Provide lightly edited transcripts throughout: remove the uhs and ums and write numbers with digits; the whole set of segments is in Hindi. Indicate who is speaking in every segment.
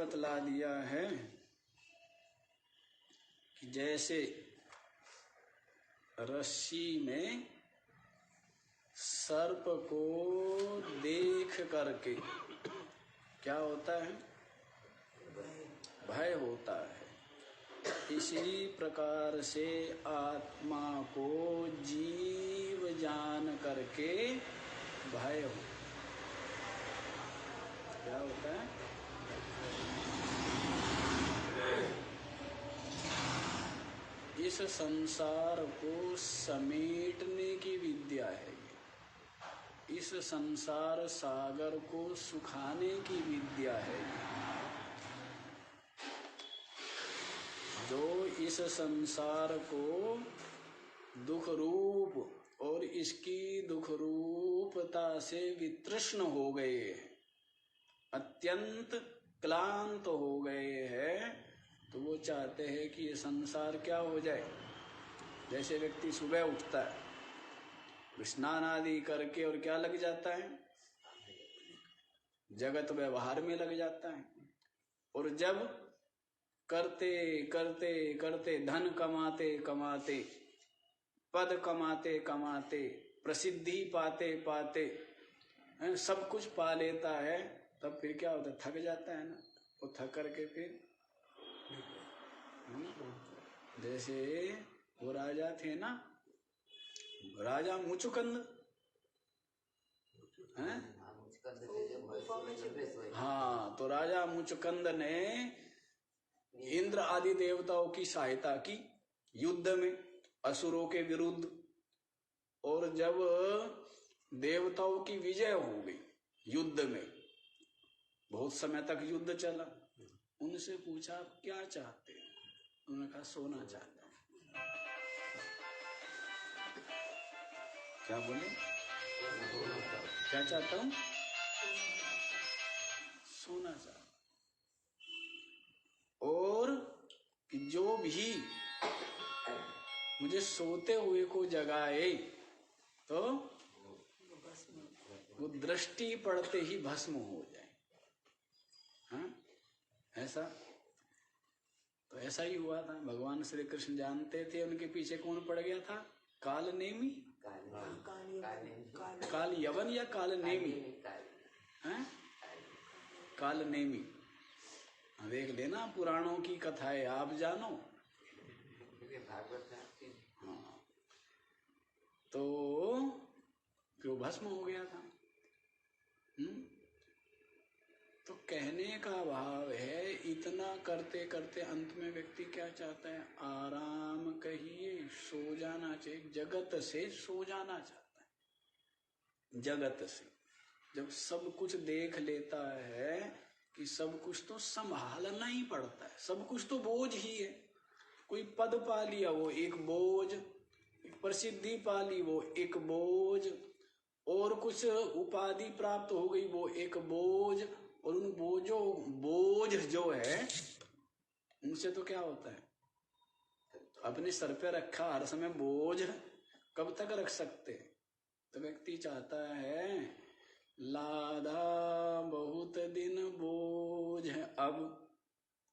Speaker 1: बतला दिया है कि जैसे रस्सी में सर्प को देख करके क्या होता है? भय होता है। इसी प्रकार से आत्मा को जीव जान करके भय हो। क्या होता है? इस संसार को समेटने की विद्या है। इस संसार सागर को सुखाने की विद्या है। जो इस संसार को दुख रूप और इसकी दुख रूपता से वितृष्ण हो गए हैं, अत्यंत क्लांत हो गए हैं, तो वो चाहते हैं कि ये संसार क्या हो जाए। जैसे व्यक्ति सुबह उठता है, स्नान आदि करके और क्या लग जाता है? जगत व्यवहार में लग जाता है। और जब करते करते करते धन कमाते कमाते, पद कमाते कमाते, प्रसिद्धि पाते पाते सब कुछ पा लेता है, तब फिर क्या होता है? थक जाता है ना। वो थक करके फिर जैसे वो राजा थे ना, राजा मुचुकंद, हैं? हाँ, तो राजा मुचुकंद ने इंद्र आदि देवताओं की सहायता की युद्ध में असुरों के विरुद्ध। और जब देवताओं की विजय हो गई युद्ध में, बहुत समय तक युद्ध चला, उनसे पूछा आप क्या चाहते हैं? उन्होंने कहा सोना चाहते हैं। क्या बोले? क्या चाहता हूं? सोना चाहता। और कि जो भी मुझे सोते हुए को जगाए तो वो दृष्टि पड़ते ही भस्म हो जाए। हाँ, ऐसा तो ऐसा ही हुआ था। भगवान श्री कृष्ण जानते थे उनके पीछे कौन पड़ गया था? काल नेमी, काल यवन या काल नेमी, काल नेमी। देख लेना पुराणों की कथाएं, आप जानो। हाँ, तो वो भस्म हो गया था। तो कहने का भाव है, इतना करते करते अंत में व्यक्ति क्या चाहता है? आराम कहिए, सो जाना चाहिए। जगत से सो जाना चाहता है। जगत से जब सब कुछ देख लेता है कि सब कुछ तो संभालना ही पड़ता है, सब कुछ तो बोझ ही है। कोई पद पा लिया वो एक बोझ, प्रसिद्धि पा ली वो एक बोझ, और कुछ उपाधि प्राप्त हो गई वो एक बोझ। और उन बोझ जो है उनसे तो क्या होता है? अपने सर पे रखा हर समय बोझ कब तक रख सकते? तो व्यक्ति चाहता है लादा बहुत दिन बोझ है, अब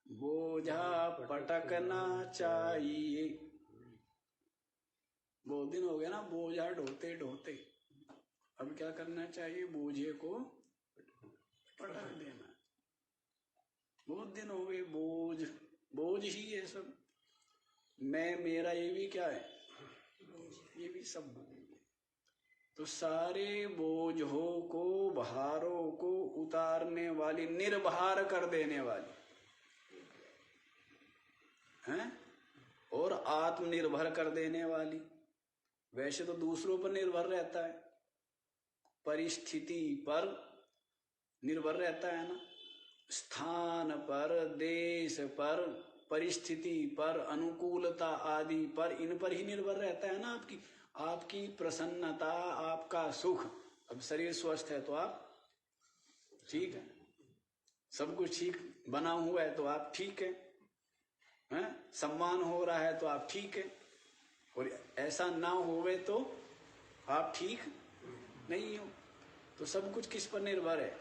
Speaker 1: बोझा पटकना चाहिए। बहुत दिन हो गया ना बोझा ढोते ढोते, अब क्या करना चाहिए? बोझे को पटक देना। बहुत दिन हो गए, बोझ बोझ ही है सब। मैं मेरा ये भी क्या है? ये भी सब बोझ है। तो सारे बोझों को, भारों को उतारने वाली, निर्भार कर देने वाली हैं, और आत्मनिर्भर कर देने वाली। वैसे तो दूसरों पर निर्भर रहता है, परिस्थिति पर निर्भर रहता है ना, स्थान पर, देश पर, परिस्थिति पर, अनुकूलता आदि पर, इन पर ही निर्भर रहता है ना। आपकी प्रसन्नता, आपका सुख। अब शरीर स्वस्थ है तो आप ठीक है, सब कुछ ठीक बना हुआ है तो आप ठीक है, सम्मान हो रहा है तो आप ठीक है। और ऐसा ना होवे तो आप ठीक नहीं हो। तो सब कुछ किस पर निर्भर है?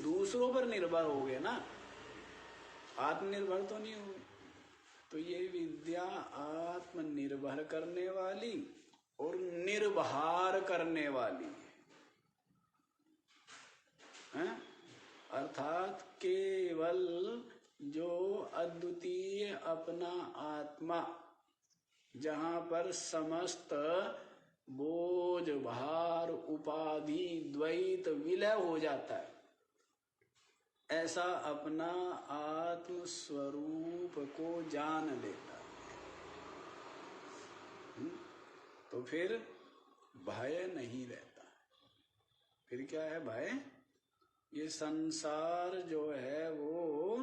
Speaker 1: दूसरों पर निर्भर हो गए ना। आत्मनिर्भर तो नहीं हुए। तो ये विद्या आत्मनिर्भर करने वाली और निर्भर करने वाली है। अर्थात केवल जो अद्वितीय अपना आत्मा, जहां पर समस्त बोझ भार उपाधि द्वैत विलय हो जाता है, ऐसा अपना आत्म स्वरूप को जान लेता है, तो फिर भय नहीं रहता। फिर क्या है भय? ये संसार जो है वो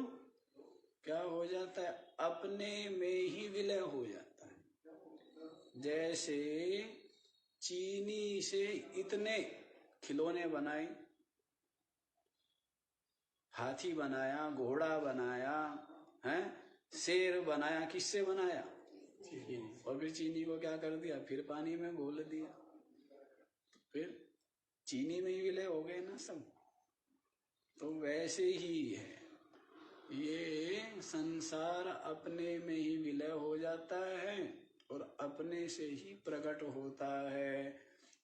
Speaker 1: क्या हो जाता है? अपने में ही विलय हो जाता है। जैसे चीनी से इतने खिलौने बनाए, हाथी बनाया, घोड़ा बनाया, हैं, शेर बनाया, किससे बनाया? और फिर चीनी को क्या कर दिया? फिर पानी में घोल दिया, फिर चीनी में ही विलय हो गए ना सब। तो वैसे ही है, ये संसार अपने में ही विलय हो जाता है और अपने से ही प्रकट होता है।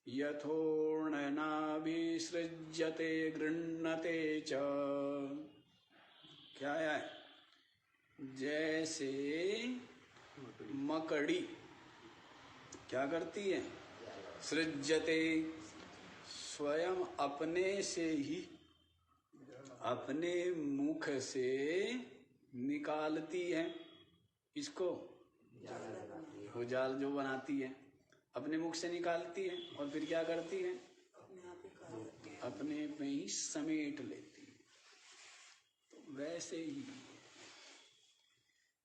Speaker 1: यथोर्णनाभिसृज्यते गृह्णते च, क्या है? जैसे मकड़ी क्या करती है? सृज्यते, स्वयं अपने से ही, अपने मुख से निकालती है। इसको वो जाल जो बनाती है अपने मुख से निकालती है और फिर क्या करती है? अपने में ही समेट लेती है। तो वैसे ही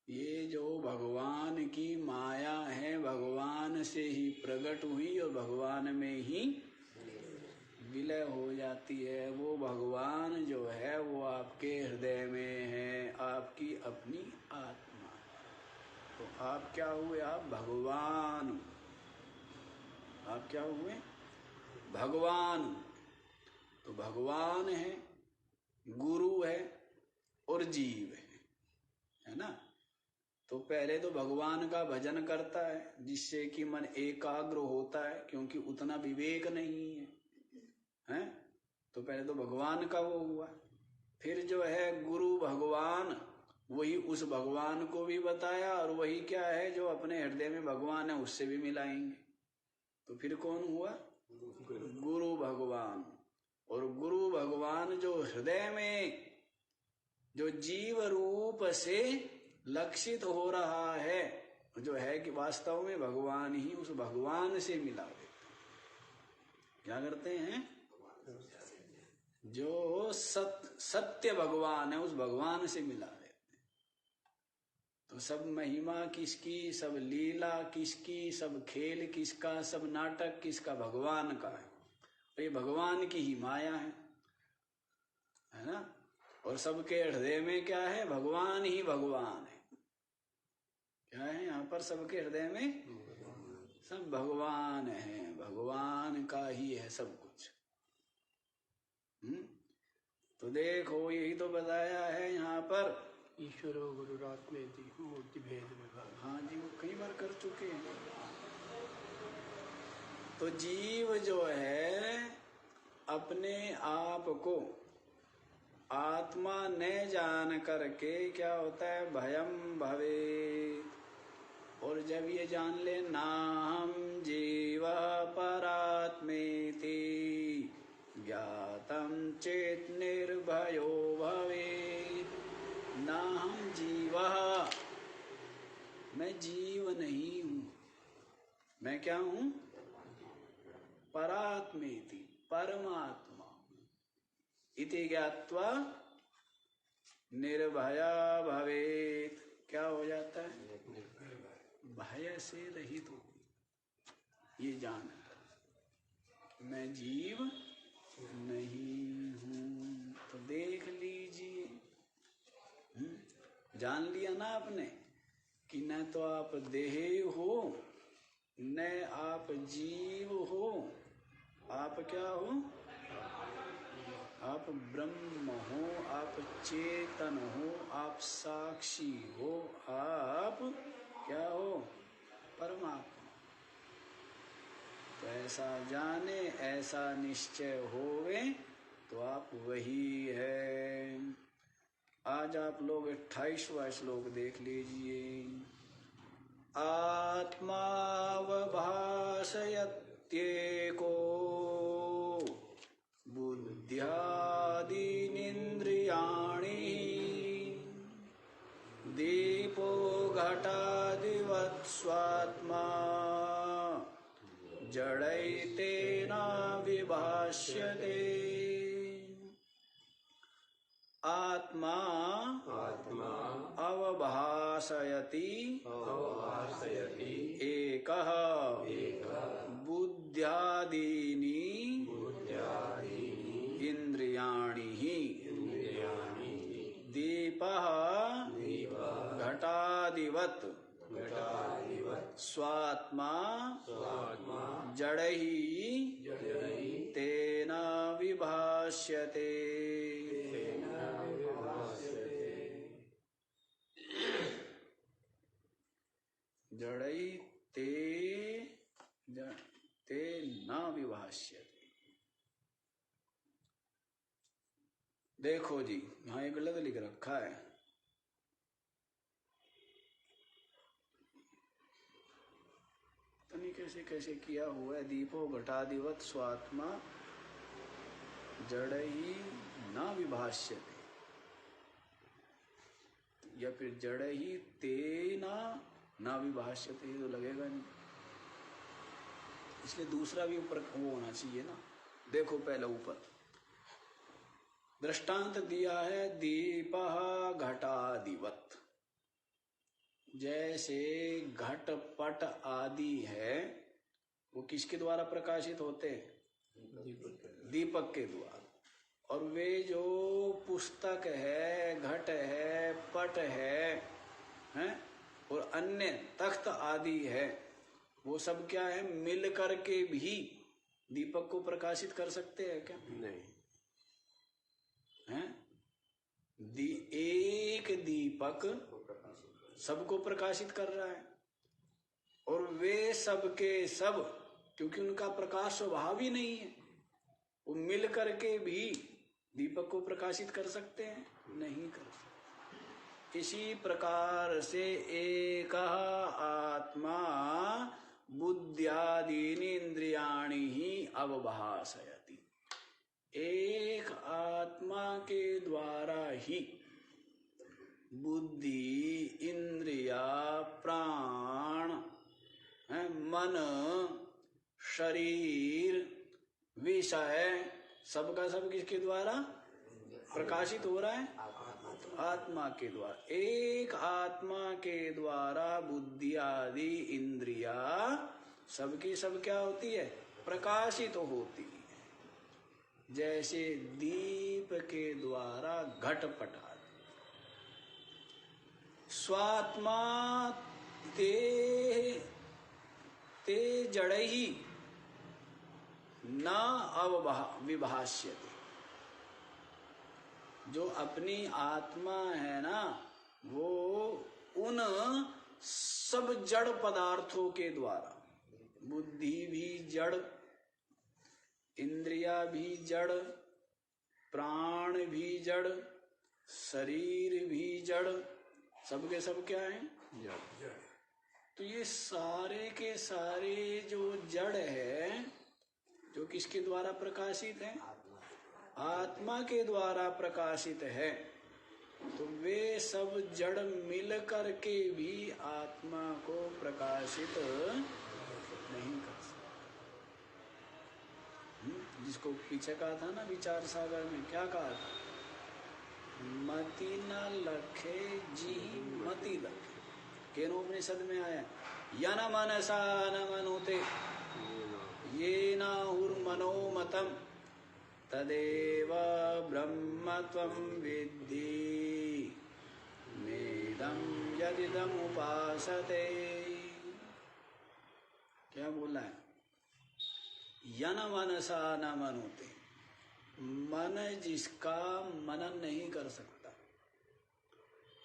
Speaker 1: ये जो भगवान की माया है, भगवान से ही प्रकट हुई और भगवान में ही विलय हो जाती है। वो भगवान जो है वो आपके हृदय में है, आपकी अपनी आत्मा। तो आप क्या हुए? आप भगवान। आप क्या हुए? भगवान। तो भगवान है, गुरु है और जीव है ना। तो पहले तो भगवान का भजन करता है जिससे कि मन एकाग्र होता है, क्योंकि उतना विवेक नहीं है, हैं? तो पहले तो भगवान का वो हुआ। फिर जो है गुरु भगवान, वही उस भगवान को भी बताया और वही क्या है जो अपने हृदय में भगवान है उससे भी मिलाएंगे। तो फिर कौन हुआ? गुरु भगवान। और गुरु भगवान जो हृदय में जो जीव रूप से लक्षित हो रहा है, जो है कि वास्तव में भगवान ही, उस भगवान से मिला देते। क्या करते हैं? जो सत्य भगवान है उस भगवान से मिला देते। तो सब महिमा किसकी, सब लीला किसकी, सब खेल किसका, सब नाटक किसका? भगवान का है। तो ये भगवान की ही माया है ना। और सबके हृदय में क्या है? भगवान ही भगवान है। क्या है यहाँ पर? सबके हृदय में सब भगवान है, भगवान का ही है सब कुछ। तो देखो यही तो बताया है यहाँ पर,
Speaker 2: ईश्वरो गुरुरात्मेति मूर्ति भेद विभाग।
Speaker 1: हाँ जी, वो कई बार कर चुके हैं। तो जीव जो है अपने आप को आत्मा न जान करके क्या होता है? भयम भवेत्। और जब ये जान ले नाहं जीव परात्मेति ज्ञातं चेत् निर्भयो भवेत्। नाहं जीवः, मैं जीव नहीं हूं। मैं क्या हूं? परात्मेति, परमात्मा। इति ज्ञात्वा निर्भया भवेत्। क्या हो जाता है? भय से रहित हो, ये जान मैं जीव नहीं हूं। तो देख लीजिए, जान लिया ना आपने कि न तो आप देह हो, न आप जीव हो, आप क्या हो? आप ब्रह्म हो, आप चेतन हो, आप साक्षी हो, आप क्या हो? परमात्मा। तो ऐसा जाने, ऐसा निश्चय होवे तो आप वही है। आज आप लोग 28वां श्लोक देख लीजिए। आत्मावभासयत्येको बुद्ध्यादीनिन्द्रियाणि दीपो घटादिवत् स्वात्मा जडैतेन विभाष्यते। आत्मा अवभासयति एकः बुद्ध्यादीनि इंद्रियाणि दीपः घटादिवत् स्वात्मा जडैः तेन विभाष्यते। जड़ई ते न विभाष्यते। देखो जी, यहाँ एक गलत लिख रखा है। पता नहीं कैसे कैसे किया हुआ है। दीपो घटादिवत स्वात्मा जड़ई न विभाष्यते, या फिर जड़ई तेना ना विभाष्यते, तो लगेगा नहीं। इसलिए दूसरा भी ऊपर वो होना चाहिए ना। देखो पहले ऊपर दृष्टांत दिया है, दीपः घटादिवत्। जैसे घट पट आदि है वो किसके द्वारा प्रकाशित होते हैं? दीपक के द्वारा। और वे जो पुस्तक है, घट है, पट है, और अन्य तख्त आदि है, वो सब क्या है? मिल करके भी दीपक को प्रकाशित कर सकते हैं क्या?
Speaker 2: नहीं
Speaker 1: है? एक दीपक सबको प्रकाशित कर रहा है, और वे सबके सब, क्योंकि उनका प्रकाश स्वभाव ही नहीं है, वो मिल करके भी दीपक को प्रकाशित कर सकते हैं? नहीं कर सकते। इसी प्रकार से एक आत्मा बुद्ध्यादीनि इंद्रियाणि ही अवभासयति। एक आत्मा के द्वारा ही बुद्धि, इंद्रिया, प्राण, मन, शरीर, विषय, सबका सब किसके द्वारा प्रकाशित हो रहा है? आत्मा के द्वारा। एक आत्मा के द्वारा बुद्धि आदि इंद्रिया सबकी सब क्या होती है? प्रकाशित होती है। जैसे दीप के द्वारा घटपट आदि। स्वात्मा ते जड़ैहि न अविभाष्यते। जो अपनी आत्मा है ना, वो उन सब जड़ पदार्थों के द्वारा, बुद्धि भी जड़, इंद्रिया भी जड़, प्राण भी जड़, शरीर भी जड़, सबके सब क्या है? तो ये सारे के सारे जो जड़ है, जो किसके द्वारा प्रकाशित है? आत्मा के द्वारा प्रकाशित है। तो वे सब जड़ मिल करके भी आत्मा को प्रकाशित नहीं कर सकते। जिसको पीछे कहा था ना विचार सागर में, क्या कहा था? मति न लखे जी मति लखे। केनोपनिषद में आया, यन मनसा न मनुते ये नाहुर्मनोमतम तदेव ब्रह्मत्वं विद्धि मेदं यदिदम उपासते। क्या बोला है? यन मनसा न मनुते, मन जिसका मनन नहीं कर सकता,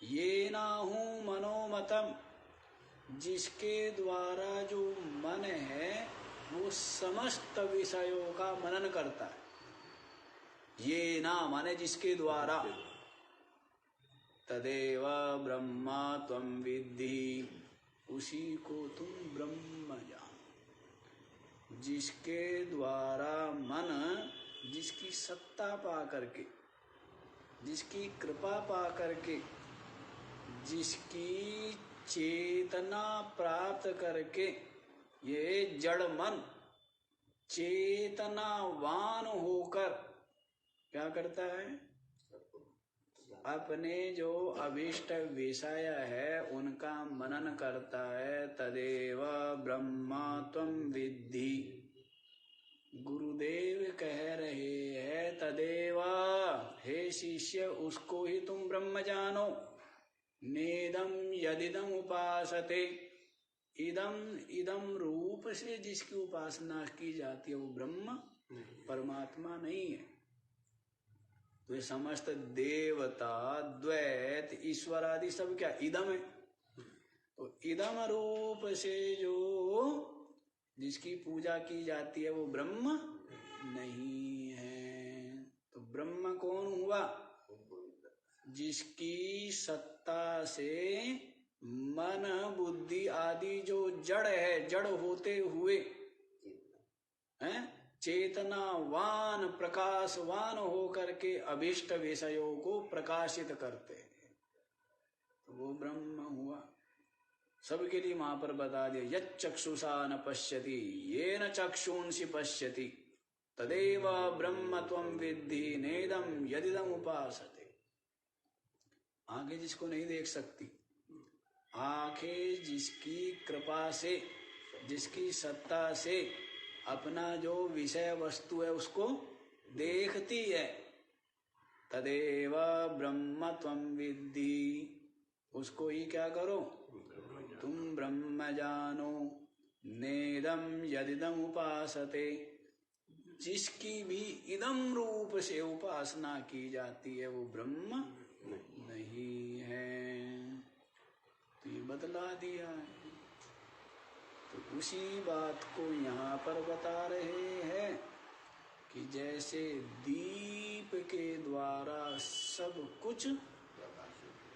Speaker 1: ये नाहु मनोमतम, जिसके द्वारा जो मन है वो समस्त विषयों का मनन करता है। ये ना माने जिसके द्वारा, तदेव ब्रह्मा त्वं विद्धि, उसी को तुम ब्रह्म जानो। जिसके द्वारा मन, जिसकी सत्ता पा करके, जिसकी कृपा पा करके, जिसकी चेतना प्राप्त करके ये जड़ मन चेतनावान होकर क्या करता है, अपने जो अभीष्ट विषय है उनका मनन करता है। तदेव ब्रह्मा त्वं विद्धि, गुरुदेव कह रहे हैं तदेव, हे शिष्य उसको ही तुम ब्रह्म जानो। नेदम यदिदम उपासते, इदम इदम रूप से जिसकी उपासना की जाती है वो ब्रह्म परमात्मा नहीं है। तो ये समस्त देवता द्वैत ईश्वर आदि सब क्या इदम है। तो इदम रूप से जो जिसकी पूजा की जाती है वो ब्रह्म नहीं है। तो ब्रह्म कौन हुआ, जिसकी सत्ता से मन बुद्धि आदि जो जड़ है, जड़ होते हुए हैं, चेतनावान प्रकाशवान होकर के अभिष्ट विषयों को प्रकाशित करते हैं, तो वो ब्रह्म हुआ। सबके लिए वहां पर बता दिया, यच्चक्षुषा न पश्यति येन चक्षुंसि पश्यति तदेव ब्रह्म त्वं विद्धि नेदम यदिदम उपासते। आंखें जिसको नहीं देख सकती, आंखें जिसकी कृपा से, जिसकी सत्ता से अपना जो विषय वस्तु है उसको देखती है, तदेव ब्रह्म त्वं विद्धि, उसको ही क्या करो, तुम ब्रह्म जानो। नेदम यदिदम उपासते, जिसकी भी इदम रूप से उपासना की जाती है वो ब्रह्म नहीं है। तो ये बतला दिया है। तो उसी बात को यहाँ पर बता रहे हैं कि जैसे दीप के द्वारा सब कुछ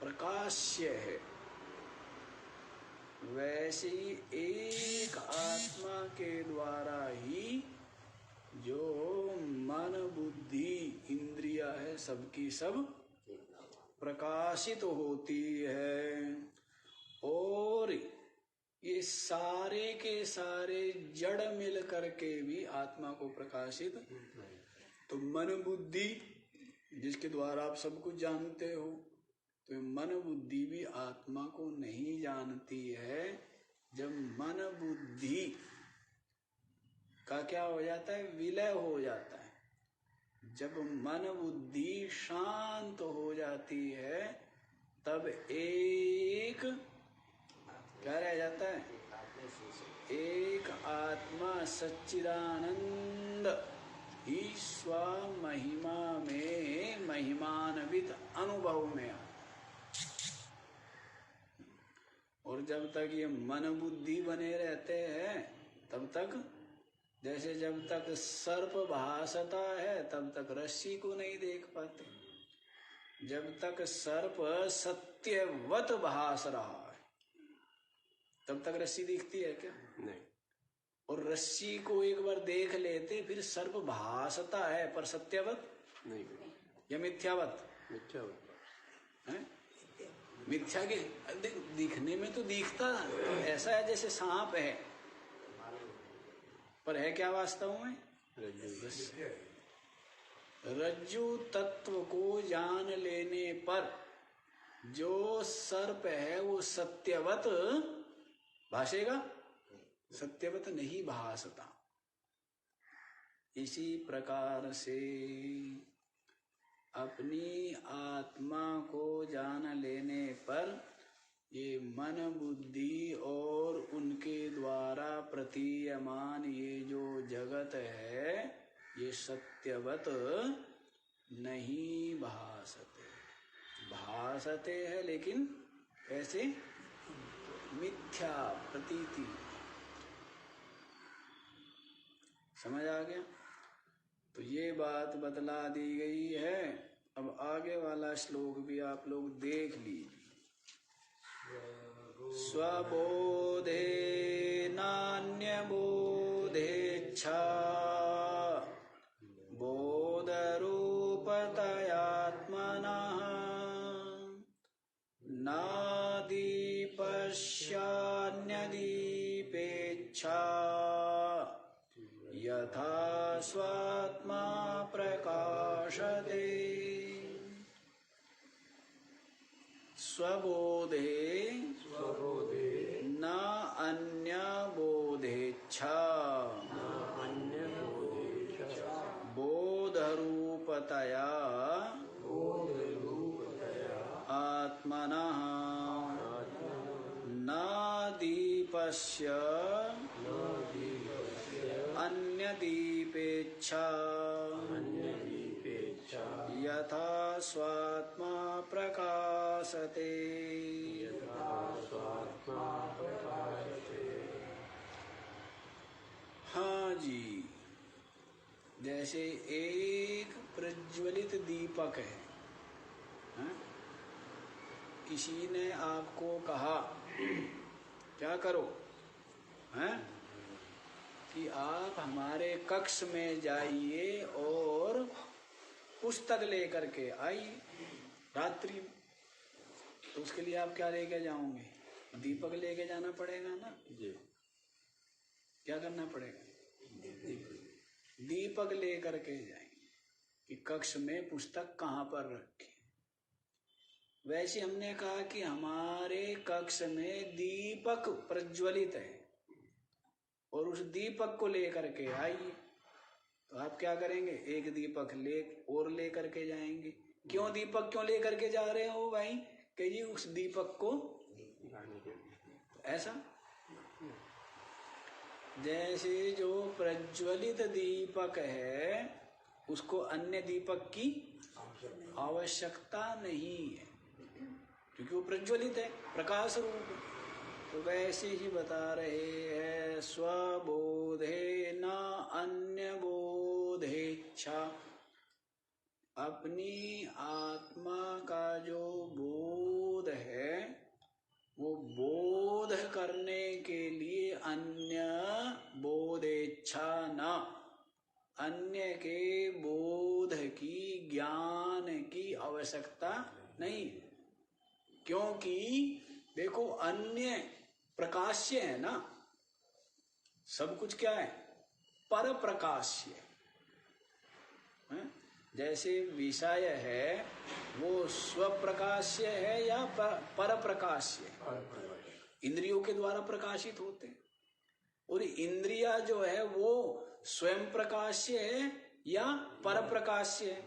Speaker 1: प्रकाश्य है, वैसे ही एक आत्मा के द्वारा ही जो मन बुद्धि इंद्रिया है सबकी सब प्रकाशित होती है। और ये सारे के सारे जड़ मिल करके भी आत्मा को प्रकाशित, तो मन बुद्धि जिसके द्वारा आप सब कुछ जानते हो, तो मन बुद्धि भी आत्मा को नहीं जानती है। जब मन बुद्धि का क्या हो जाता है, विलय हो जाता है। जब मन बुद्धि शांत हो जाती है तब एक क्या रह जाता है, एक आत्मा सच्चिदानंद ही स्व महिमा में महिमान्वित अनुभव में आता। और जब तक ये मन बुद्धि बने रहते हैं तब तक, जैसे जब तक सर्प भासता है तब तक रस्सी को नहीं देख पाते। जब तक सर्प सत्यवत भास रहा है तब तक रस्सी दिखती है क्या? नहीं। और रस्सी को एक बार देख लेते फिर सर्प भासता है पर सत्यवत नहीं, या मिथ्यावत? मिथ्यावत है। मिथ्या के दिखने में तो दिखता ऐसा है जैसे सांप है, पर है क्या वास्तव में? रज्जु तत्व को जान लेने पर जो सर्प है वो सत्यवत भासेगा? सत्यवत नहीं भासता। इसी प्रकार से अपनी आत्मा को जान लेने पर ये मन बुद्धि और उनके द्वारा प्रतीयमान ये जो जगत है ये सत्यवत नहीं भासते। भासते है लेकिन कैसे? मिथ्या प्रतीति। समझ आ गया? तो ये बात बतला दी गई है। अब आगे वाला श्लोक भी आप लोग देख लीजिए। स्वबोधे नान्य बोधेच्छा बोधरूपतयात्मनः नादीपश्यान्यदीपेच्छा यथा स्वात्मा प्रकाशते। स्वबोधे न अन्य बोधेच्छा बोधरूपतया आत्मनः न दीपस्य अन्यदीपेच्छा यथा स्वात्मा प्रकाशते। हाँ जी, जैसे एक प्रज्वलित दीपक है, हाँ? किसी ने आपको कहा क्या करो, हैं? कि आप हमारे कक्ष में जाइए और पुस्तक लेकर के आइए रात्रि। तो उसके लिए आप क्या लेके जाओगे? दीपक लेके जाना पड़ेगा ना जी। क्या करना पड़ेगा? दीपक लेकर के जाएंगे कि कक्ष में पुस्तक कहाँ पर रखें। वैसे हमने कहा कि हमारे कक्ष में दीपक प्रज्वलित है और उस दीपक को लेकर के आइए। तो आप क्या करेंगे? एक दीपक लेकर के जाएंगे। क्यों दीपक क्यों लेकर के जा रहे हो भाई? कि जी उस दीपक को ऐसा, जैसे जो प्रज्वलित दीपक है उसको अन्य दीपक की आवश्यकता नहीं है क्योंकि वो प्रज्वलित है, प्रकाश रूप है। तो वैसे ही बता रहे हैं स्वबोधे न अन्य बोधेच्छा। अपनी आत्मा का जो बोध है वो बोध करने के लिए अन्य बोधेच्छा न, अन्य के बोध की ज्ञान की आवश्यकता नहीं। क्योंकि देखो अन्य प्रकाश्य है ना, सब कुछ क्या है? पर प्रकाश्य है। जैसे विषय है वो स्वप्रकाश्य है या पर प्रकाश्य है? इंद्रियों के द्वारा प्रकाशित होते हैं। और इंद्रिया जो है वो स्वयं प्रकाश्य है या पर प्रकाश्य है?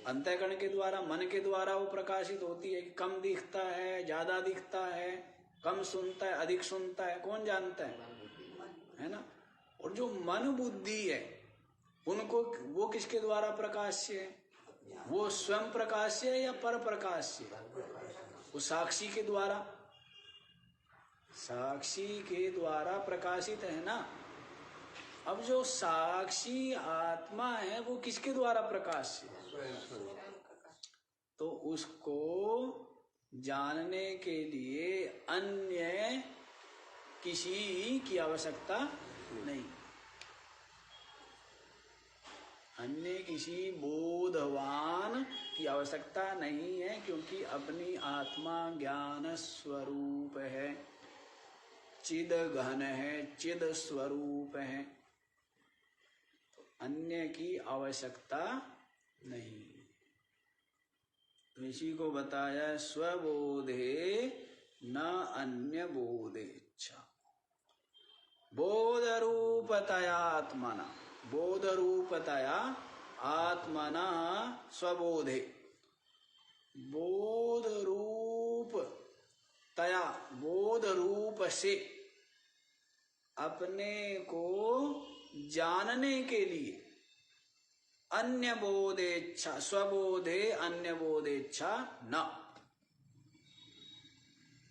Speaker 1: अंतःकरण के द्वारा, मन के द्वारा वो प्रकाशित होती है। कम दिखता है, ज्यादा दिखता है, कम सुनता है, अधिक सुनता है, कौन जानता है ना? और जो मन बुद्धि है उनको, वो किसके द्वारा प्रकाश्य है? वो स्वयं प्रकाश्य है या पर प्रकाश्य? वो साक्षी के द्वारा, साक्षी के द्वारा प्रकाशित है ना। अब जो साक्षी आत्मा है वो किसके द्वारा प्रकाश्य है? तो उसको जानने के लिए अन्य किसी की आवश्यकता नहीं, अन्य किसी बोधवान की आवश्यकता नहीं है, क्योंकि अपनी आत्मा ज्ञान स्वरूप है, चिद घन है, चिद स्वरूप है। तो अन्य की आवश्यकता नहीं। तो इसी को बताया स्वबोधे न अन्य बोधेच्छा। बोध रूपतया आत्मना, बोध रूपतया आत्मना स्वबोधे, बोध रूप तया, बोध रूप से अपने को जानने के लिए, अन्य बोधेच्छा, स्वबोधे अन्य बोधेच्छा न।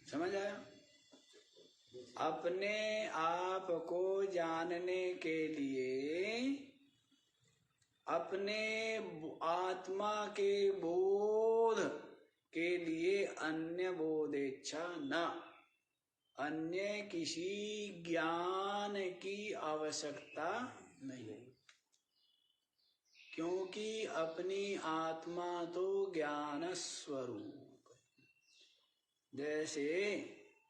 Speaker 1: समझ आया? अपने आप को जानने के लिए अपने आत्मा के बोध के लिए अन्य बोधेच्छा न, अन्य किसी ज्ञान की आवश्यकता नहीं, क्योंकि अपनी आत्मा तो ज्ञान स्वरूप। जैसे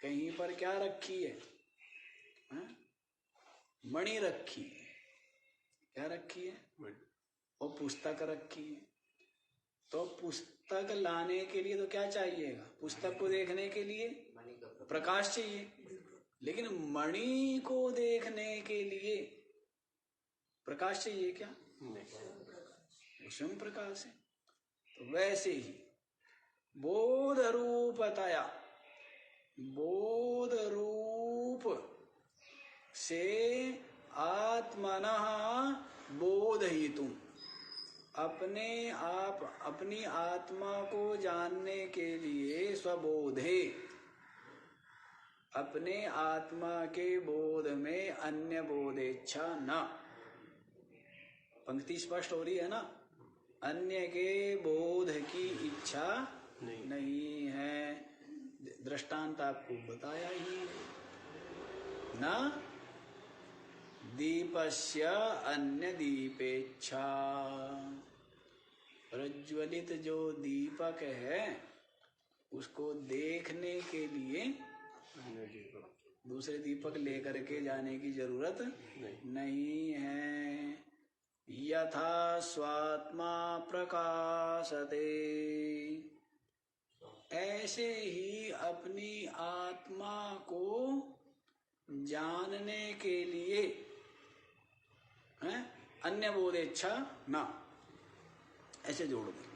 Speaker 1: कहीं पर क्या रखी है? मणि रखी है। क्या रखी है? और पुस्तक रखी है। तो पुस्तक लाने के लिए तो क्या चाहिएगा? पुस्तक को देखने के लिए प्रकाश चाहिए, लेकिन मणि को देखने के लिए प्रकाश चाहिए क्या? नहीं, स्वयं प्रकाश है। तो वैसे ही बोध रूपतया, बोध रूप से आत्मनः बोधयितुम, अपने आप अपनी आत्मा को जानने के लिए स्वबोधे, अपने आत्मा के बोध में अन्य बोधेच्छा न। पंक्ति स्पष्ट हो रही है ना? अन्य के बोध की इच्छा नहीं है। दृष्टांत आपको बताया ही ना, दीपस्य अन्य दीपेच्छा। प्रज्वलित जो दीपक है उसको देखने के लिए दूसरे दीपक लेकर के जाने की जरूरत नहीं है। यथा स्वात्मा प्रकाशते, ऐसे ही अपनी आत्मा को जानने के लिए अन्य बोधेच्छा न, ऐसे जोड़ दें।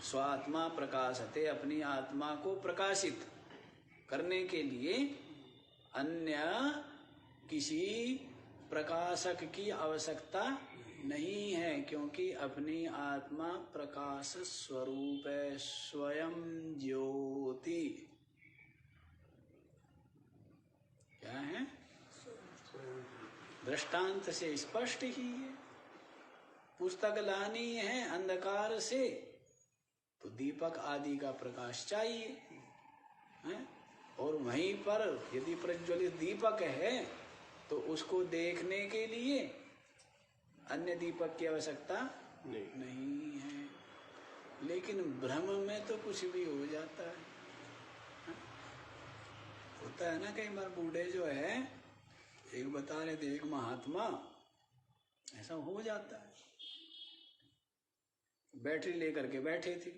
Speaker 1: स्वात्मा प्रकाशते, अपनी आत्मा को प्रकाशित करने के लिए अन्य किसी प्रकाशक की आवश्यकता नहीं है, क्योंकि अपनी आत्मा प्रकाश स्वरूप है, स्वयं ज्योति। क्या है? दृष्टांत से स्पष्ट ही है। पुस्तक लानी है अंधकार से तो दीपक आदि का प्रकाश चाहिए है? और वहीं पर यदि प्रज्वलित दीपक है तो उसको देखने के लिए अन्य दीपक की आवश्यकता नहीं है। लेकिन भ्रम में तो कुछ भी हो जाता है। होता है ना, कई बार बूढ़े जो है, एक बता रहे थे, एक महात्मा, ऐसा हो जाता है, बैटरी लेकर के बैठे थे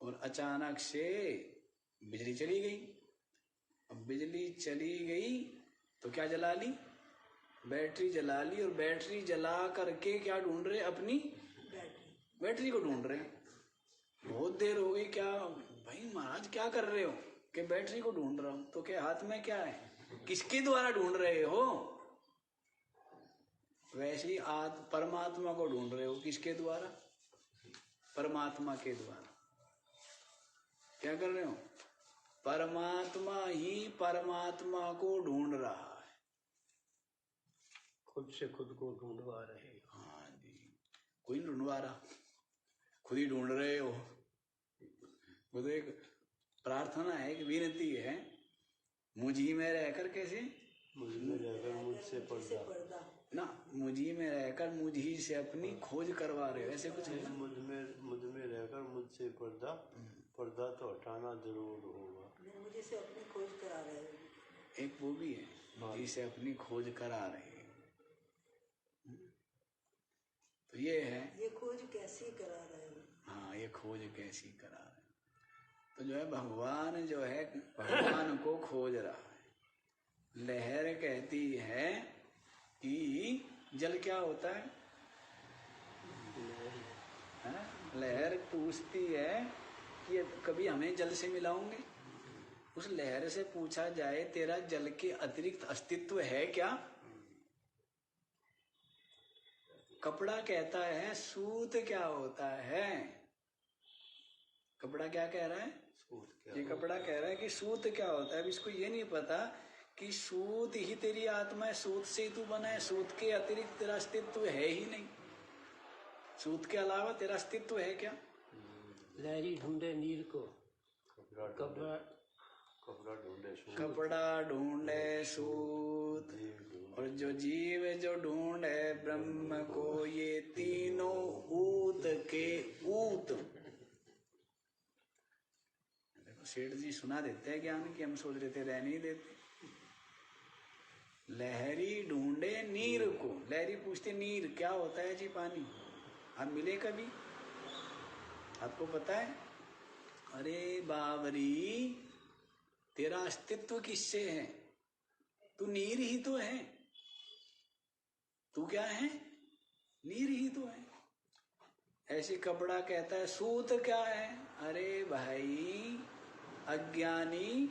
Speaker 1: और अचानक से बिजली चली गई। अब बिजली चली गई तो क्या जला ली? बैटरी जला ली। और बैटरी जला करके क्या ढूंढ रहे? अपनी बैटरी को ढूंढ रहे। बहुत देर हो गई। क्या भाई महाराज क्या कर रहे हो? कि बैटरी को ढूंढ रहा हूं। तो क्या हाथ में क्या है? किसके द्वारा ढूंढ रहे हो? वैसे ही परमात्मा को ढूंढ रहे हो। किसके द्वारा? परमात्मा के द्वारा। क्या कर रहे हो? परमात्मा ही परमात्मा को ढूंढ रहा है।
Speaker 2: खुद से खुद को ढूंढवा रहे।
Speaker 1: हाँ जी, कोई नहीं ढूंढवा रहा, खुद ही ढूंढ रहे हो। वो तो एक प्रार्थना है, एक विनती है, मुझी में रहकर, कैसे?
Speaker 2: मुझ में रहकर मुझसे पर्दा
Speaker 1: ना, मुझी में रहकर मुझी से अपनी खोज करवा रहे हो, ऐसे कुछ है ना।
Speaker 2: मुझ में रहकर मुझसे पर्दा तो हटाना जरूर होगा।
Speaker 3: मुझे से अपनी खोज करा रहे हो।
Speaker 1: एक वो भी है, मुझी से अपनी खोज करा रहे हैं। तो ये है,
Speaker 3: ये खोज कैसी करा रहे हो?
Speaker 1: हाँ, ये खोज कैसी करा रहे हैं। तो जो है भगवान, जो है भगवान को खोज रहा है। लहर कहती है कि जल क्या होता है? लहर पूछती है कि कभी हमें जल से मिलाओगे? उस लहर से पूछा जाए, तेरा जल के अतिरिक्त अस्तित्व है क्या? कपड़ा कहता है सूत क्या होता है। कपड़ा क्या कह रहा है? ये कपड़ा कह रहा है कि सूत क्या होता है। अब इसको ये नहीं पता कि सूत ही तेरी आत्मा है, सूत से ही तू बना है, सूत के अतिरिक्त तेरा अस्तित्व है ही नहीं। सूत के अलावा तेरा अस्तित्व है क्या?
Speaker 4: लहरी ढूंढे नीर को,
Speaker 2: कपड़ा ढूंढे सूत,
Speaker 1: और जो जीव जो ढूंढे ब्रह्म को, ये तीनों ऊत के ऊत। देखो सेठ जी सुना देते हैं ज्ञान की, हम सोच रहे थे रह नहीं देते। लहरी ढूंढे नीर को, लहरी पूछते नीर क्या होता है जी? पानी। आप मिले कभी? आपको पता है? अरे बावरी, तेरा अस्तित्व किससे है? तू नीर ही तो है। तू क्या है? नीर ही तो है। ऐसे कपड़ा कहता है सूत क्या है? अरे भाई अज्ञानी,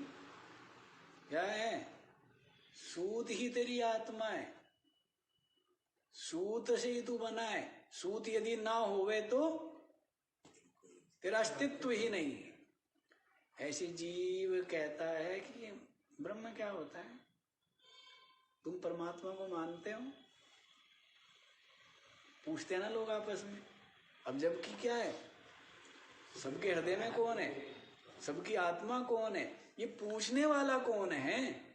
Speaker 1: क्या है? सूत ही तेरी आत्मा है, सूत से ही तू बना है। सूत यदि ना होवे तो तेरा अस्तित्व ही नहीं है। ऐसे जीव कहता है कि ब्रह्म क्या होता है? तुम परमात्मा को मानते हो? पूछते हैं ना लोग आपस में। अब जबकि क्या है, सबके हृदय में कौन है? सबकी आत्मा कौन है? ये पूछने वाला कौन है?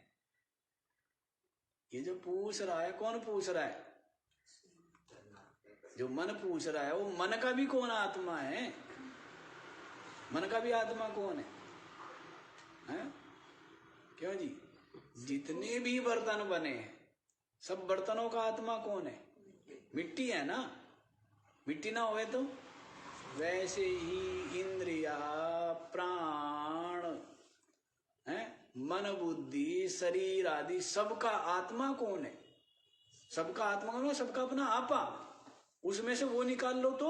Speaker 1: ये जो पूछ रहा है, कौन पूछ रहा है? जो मन पूछ रहा है, वो मन का भी कौन आत्मा है? मन का भी आत्मा कौन है? क्यों जी? जितने भी बर्तन बने हैं, सब बर्तनों का आत्मा कौन है? मिट्टी है ना। मिट्टी ना होए तो वैसे ही इंद्रिया, प्राण है, मन, बुद्धि, शरीर आदि सबका आत्मा कौन है? सबका आत्मा कौन है? सबका अपना आपा। उसमें से वो निकाल लो तो,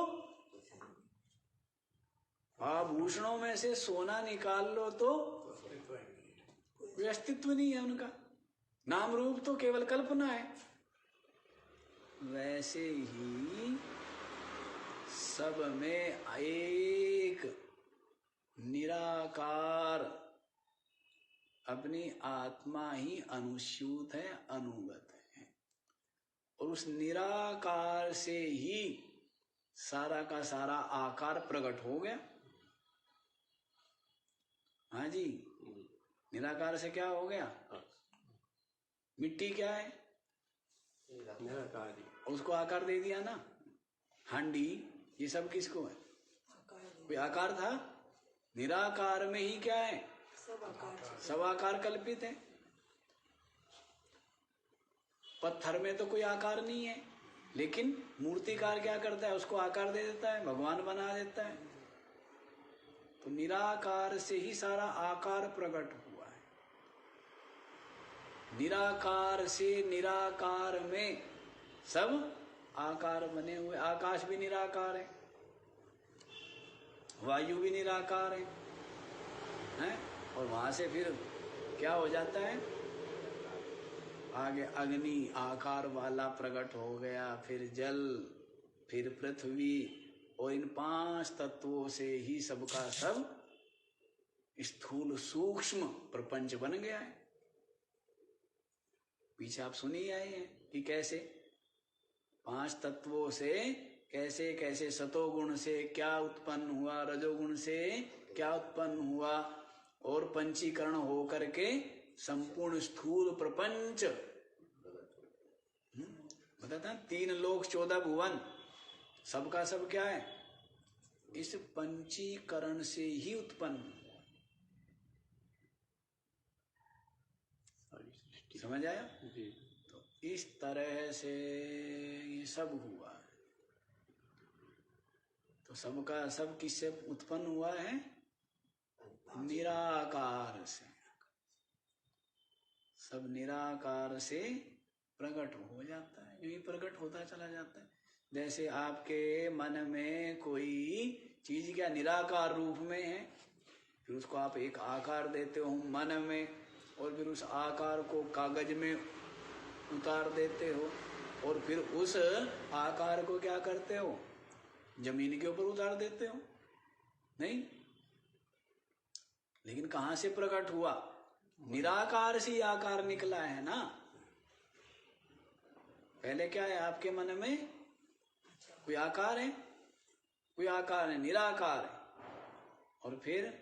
Speaker 1: आभूषणों में से सोना निकाल लो तो कोई अस्तित्व नहीं है उनका। नाम रूप तो केवल कल्पना है। वैसे ही सब में एक निराकार अपनी आत्मा ही अनुस्यूत है, अनुगत है। और उस निराकार से ही सारा का सारा आकार प्रकट हो गया। हाँ जी, निराकार से क्या हो गया? मिट्टी क्या है?
Speaker 4: निराकार।
Speaker 1: उसको आकार दे दिया ना। हांडी, ये सब किसको है? कोई आकार था? निराकार में ही क्या है? सब आकार कल्पित है। पत्थर में तो कोई आकार नहीं है, लेकिन मूर्तिकार क्या करता है? उसको आकार दे देता है, भगवान बना देता है। तो निराकार से ही सारा आकार प्रकट हुआ है। निराकार से निराकार में सब आकार बने हुए। आकाश भी निराकार है, वायु भी निराकार है, हैं? और वहां से फिर क्या हो जाता है? आगे अग्नि आकार वाला प्रकट हो गया, फिर जल, फिर पृथ्वी, और इन 5 तत्वों से ही सबका सब स्थूल सूक्ष्म प्रपंच बन गया है। पीछे आप सुन ही आए हैं कि कैसे 5 तत्वों से कैसे कैसे सतोगुण से क्या उत्पन्न हुआ, रजोगुण से क्या उत्पन्न हुआ, और पंचीकरण हो करके संपूर्ण स्थूल प्रपंच बताता है। 3 लोक 14 भुवन, सबका सब क्या है? इस पंचीकरण से ही उत्पन्न। समझ आया? तो इस तरह से ये सब हुआ। तो सबका सब किससे उत्पन्न हुआ है? निराकार से। सब निराकार से प्रकट हो जाता है, यही प्रकट होता चला जाता है। जैसे आपके मन में कोई चीज क्या निराकार रूप में है, फिर उसको आप एक आकार देते हो मन में, और फिर उस आकार को कागज में उतार देते हो, और फिर उस आकार को क्या करते हो, जमीन के ऊपर उतार देते हो, नहीं? लेकिन कहां से प्रकट हुआ? निराकार से आकार निकला है ना। पहले क्या है आपके मन में? कोई आकार है, कोई आकार है, निराकार है, और फिर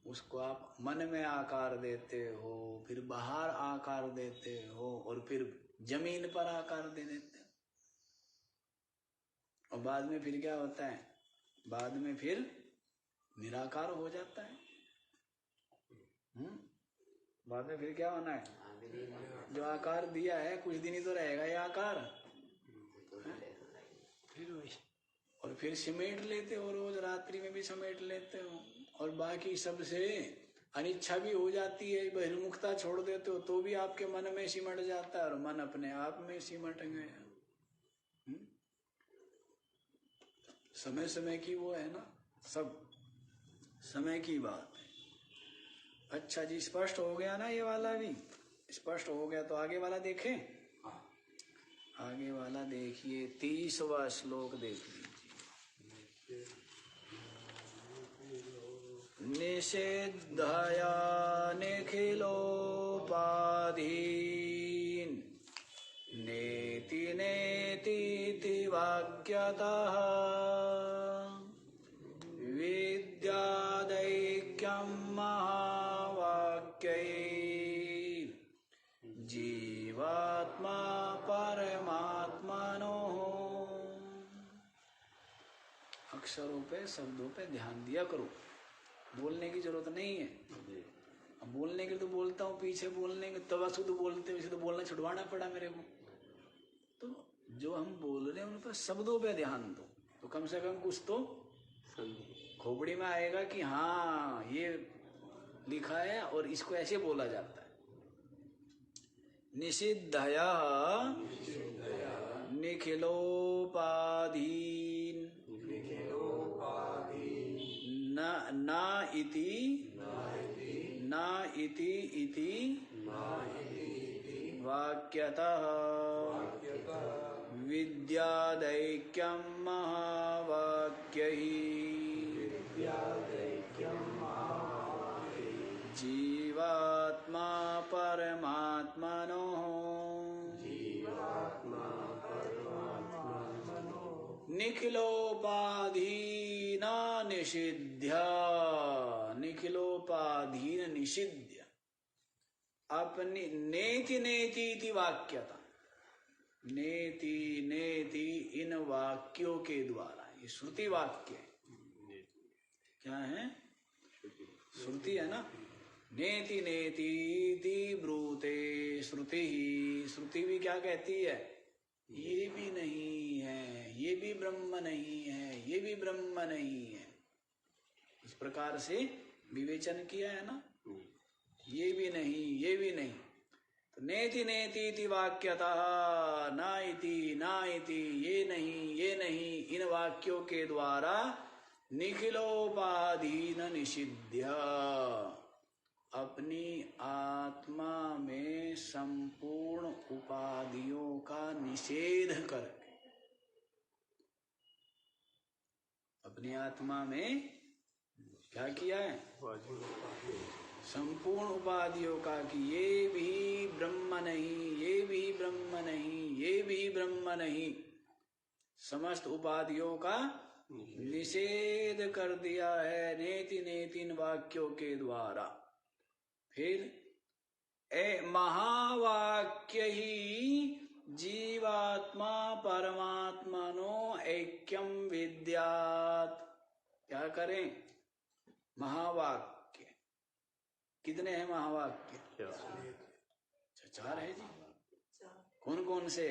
Speaker 1: उसको आप मन में आकार देते हो, फिर बाहर आकार देते हो, और फिर जमीन पर आकार दे देते हो। और बाद में फिर क्या होता है? बाद में फिर निराकार हो जाता है। बाद में फिर क्या होना है? जो आकार दिया है कुछ दिन ही तो रहेगा ये आकार, और फिर समेट लेते हो, रोज रात्रि में भी समेट लेते हो, और बाकी सबसे अनिच्छा भी हो जाती है, बहिर्मुखता छोड़ देते हो तो भी आपके मन में सिमट जाता है, और मन अपने आप में सिमट गया। समय समय की वो है ना, सब समय की बात है। अच्छा जी, स्पष्ट हो गया ना? ये वाला भी स्पष्ट हो गया, तो आगे वाला देखें। आगे वाला देखिए, 30वां श्लोक देख लीजिए। निषिद्धया निखिलोपाधीन नेति नेतीति वाक्यतः विद्यादैक्यं महावाक्यै जीवात्मा परमात्मनोः। अक्षरों पे, शब्दों पे ध्यान दिया करो, बोलने की जरूरत नहीं है। अब बोलने के तो बोलता हूँ, पीछे बोलने के तब शुद्ध बोलते, वैसे तो बोलना छुड़वाना पड़ा मेरे को। तो जो हम बोल रहे हैं उन पर शब्दों पे ध्यान दो, तो कम से कम कुछ तो खोपड़ी में आएगा कि हाँ ये लिखा है और इसको ऐसे बोला जाता है। निषिद्धया निखिलोपाधीन न इति इति वाक्यतः विद्यादैक्यं महावाक्यैः जीवात्मा परमात्मनोः। निखिलोपाधीन निषिध्य, निखिलोपाधीन निषिध्य, अपनी नेति नेति वाक्यता, नेति नेति इन वाक्यों के द्वारा, ये श्रुति वाक्य क्या है? श्रुति है ना। नेति नेति ब्रूते श्रुति, श्रुति भी क्या कहती है? ये भी नहीं है, ये भी ब्रह्म नहीं है, ये भी ब्रह्म नहीं है। इस प्रकार से विवेचन किया है ना, ये भी नहीं, ये भी नहीं। तो नेति नेति इति वाक्यतः न इति, ये नहीं, ये नहीं, इन वाक्यों के द्वारा निखिलोपाधीन निषिध्य, अपनी आत्मा में संपूर्ण उपाधियों का निषेध करके, अपनी आत्मा में क्या किया है? संपूर्ण उपाधियों का, कि ये भी ब्रह्म नहीं, ये भी ब्रह्म नहीं, ये भी ब्रह्म नहीं, समस्त उपाधियों का निषेध कर दिया है नेति नेति इन वाक्यों के द्वारा। फिर महावाक्य ही जीवात्मा परमात्मनो ऐक्यम विद्यात्। क्या करें? महावाक्य कितने हैं? महावाक्य 4 है जी। कौन कौन से?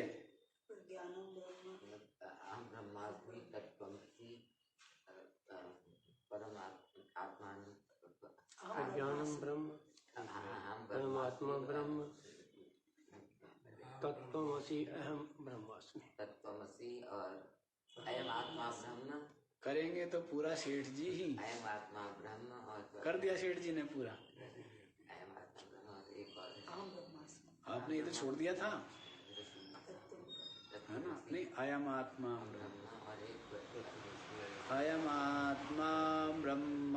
Speaker 5: अहम ब्रह्मास्मि तत्त्वमसि
Speaker 4: ज्ञानम ब्रह्म परमात्मा ब्रह्म तत्त्वमसि अहम ब्रह्मास्मि।
Speaker 5: तत्त्वमसि और अयम आत्मा ब्रह्म
Speaker 1: करेंगे तो पूरा सेठ जी ही।
Speaker 5: अयम आत्मा ब्रह्म और
Speaker 1: कर दिया सेठ जी ने पूरा।
Speaker 5: अयम आत्मा ब्रह्म और एक और
Speaker 1: आपने ये तो छोड़ दिया था। है ना? नहीं, अयम आत्मा ब्रह्म,
Speaker 5: और एक
Speaker 1: अयम आत्मा ब्रह्म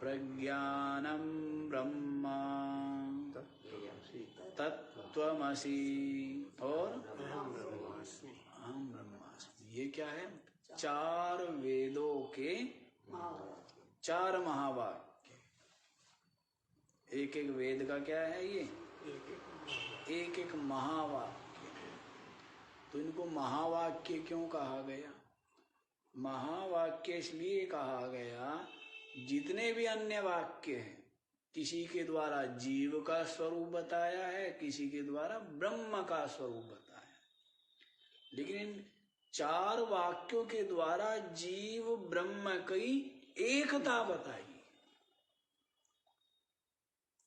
Speaker 1: प्रज्ञानम ब्रह्म तत्त्वमसि और अहम ब्रह्मास्मि। ये क्या है? 4 वेदों के 4 महावाक्य। एक एक वेद का क्या है? ये एक एक महावाक्य। तो इनको महावाक्य क्यों कहा गया? महावाक्य इसलिए कहा गया, जितने भी अन्य वाक्य हैं, किसी के द्वारा जीव का स्वरूप बताया है, किसी के द्वारा ब्रह्म का स्वरूप बताया है, लेकिन इन 4 वाक्यों के द्वारा जीव ब्रह्म की एकता बताई।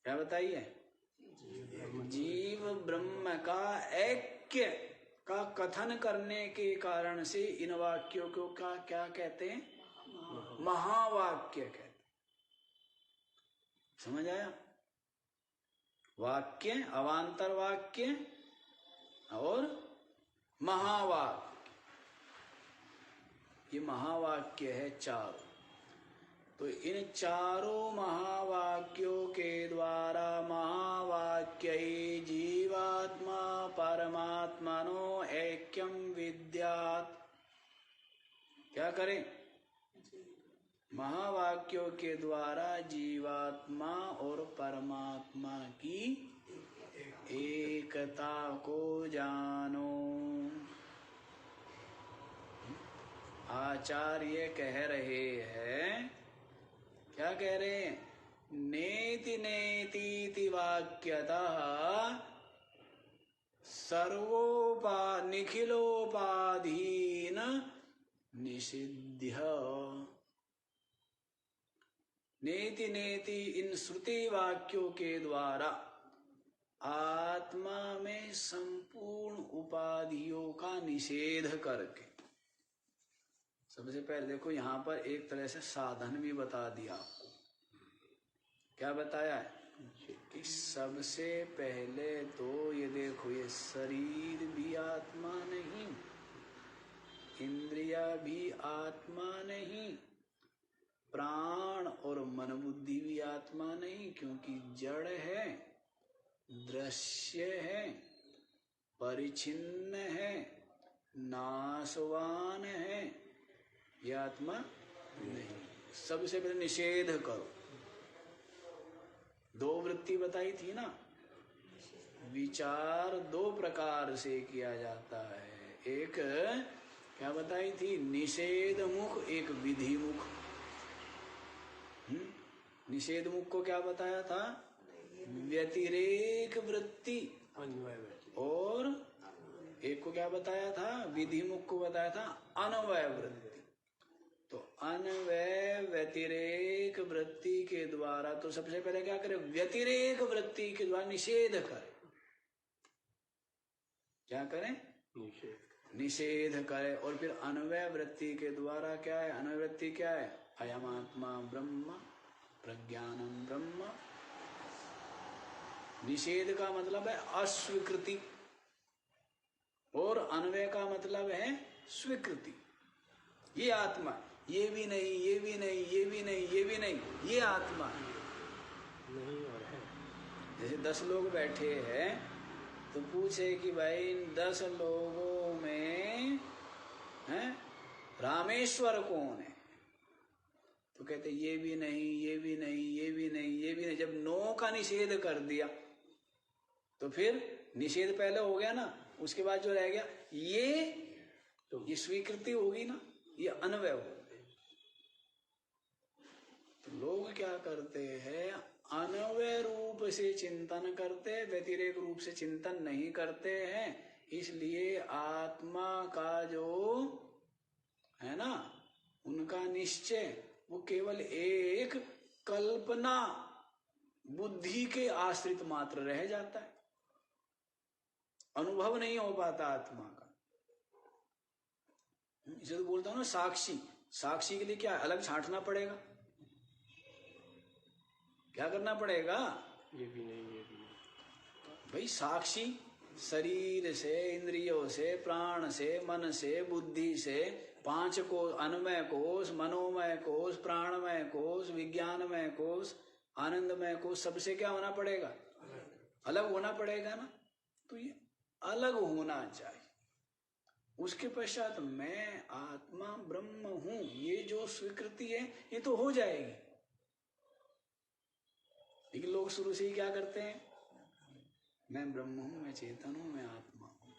Speaker 1: क्या बताई है? जीव ब्रह्म का ऐक्य का कथन करने के कारण से इन वाक्यों को क्या कहते हैं? महावाक्य कहते हैं। समझ आया? वाक्य, अवांतर वाक्य और महावाक्य, ये महावाक्य है 4। तो इन 4 महावाक्यों के द्वारा महावाक्य जीवात्मा परमात्मनो ऐक्यम विद्यात्। क्या करें? महावाक्यों के द्वारा जीवात्मा और परमात्मा की एकता को जानो। आचार्य कह रहे हैं, क्या कह रहे हैं? नेति नेतीति वाक्यतः निखिलोपाधीन निषिध्य। नेति नेति इन श्रुति वाक्यों के द्वारा आत्मा में संपूर्ण उपाधियों का निषेध करके। सबसे पहले देखो, यहां पर एक तरह से साधन भी बता दिया आपको। क्या बताया है? कि सबसे पहले तो ये देखो, ये शरीर भी आत्मा नहीं, इंद्रिया भी आत्मा नहीं, प्राण और मन बुद्धि भी आत्मा नहीं, क्योंकि जड़ है, दृश्य है, परिच्छिन्न है, नाशवान है, ये आत्मा नहीं। सबसे पहले निषेध करो। 2 वृत्ति बताई थी ना। विचार 2 प्रकार से किया जाता है। एक क्या बताई थी? निषेध मुख, एक विधि मुख। निषेध मुख को क्या बताया था? व्यतिरेक वृत्ति। और एक को क्या बताया था? विधि मुख को बताया था अन्वय वृत्ति। तो अन्वय व्यतिरेक वृत्ति के द्वारा, तो सबसे पहले क्या करें? व्यतिरेक वृत्ति के द्वारा निषेध करें। क्या करें? निषेध करें। और फिर अन्वय वृत्ति के द्वारा क्या है? अन्वय वृत्ति क्या है? अयम आत्मा ब्रह्म प्रज्ञानम ब्रह्म। निषेध का मतलब है अस्वीकृति और अन्वय का मतलब है स्वीकृति। ये आत्मा, ये भी नहीं, ये भी नहीं, ये भी नहीं, ये भी नहीं, ये आत्मा नहीं और है। जैसे 10 लोग बैठे हैं तो पूछे कि भाई इन 10 लोगों में रामेश्वर कौन है? तो कहते ये भी नहीं, ये भी नहीं, ये भी नहीं, ये भी नहीं। जब 9 का निषेध कर दिया तो फिर निषेध पहले हो गया ना, उसके बाद जो रह गया ये स्वीकृति होगी ना, ये अन्वय हो गया। तो लोग क्या करते हैं? अन्वय रूप से चिंतन करते हैं, व्यतिरेक रूप से चिंतन नहीं करते हैं। इसलिए आत्मा का जो है ना, उनका निश्चय वो केवल एक कल्पना बुद्धि के आश्रित मात्र रह जाता है, अनुभव नहीं हो पाता आत्मा का। इसे तो बोलता हूं ना साक्षी। साक्षी के लिए क्या अलग छांटना पड़ेगा? क्या करना पड़ेगा?
Speaker 4: ये भी नहीं, ये भी नहीं।
Speaker 1: भाई साक्षी शरीर से, इंद्रियों से, प्राण से, मन से, बुद्धि से, 5 कोश, अन्नमय कोश, मनोमय कोश, प्राणमय कोश, विज्ञानमय कोश, आनंदमय कोश, सबसे क्या होना पड़ेगा? अलग होना पड़ेगा ना। तो ये अलग होना चाहिए। उसके पश्चात मैं आत्मा ब्रह्म हूं, ये जो स्वीकृति है ये तो हो जाएगी। लेकिन लोग शुरू से ही क्या करते हैं? मैं ब्रह्म हूं, मैं चेतन हूं, मैं आत्मा हूं।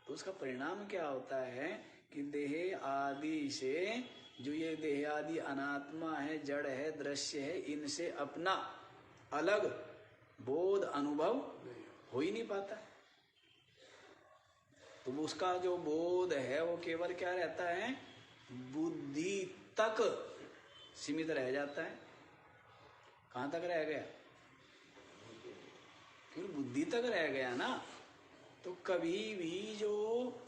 Speaker 1: तो उसका परिणाम क्या होता है कि देह आदि से, जो ये देह आदि अनात्मा है, जड़ है, दृश्य है, इनसे अपना अलग बोध अनुभव हो ही नहीं पाता। तो उसका जो बोध है वो केवल क्या रहता है? बुद्धि तक सीमित रह जाता है। कहां तक रह गया? फिर बुद्धि तक रह गया ना, तो कभी भी जो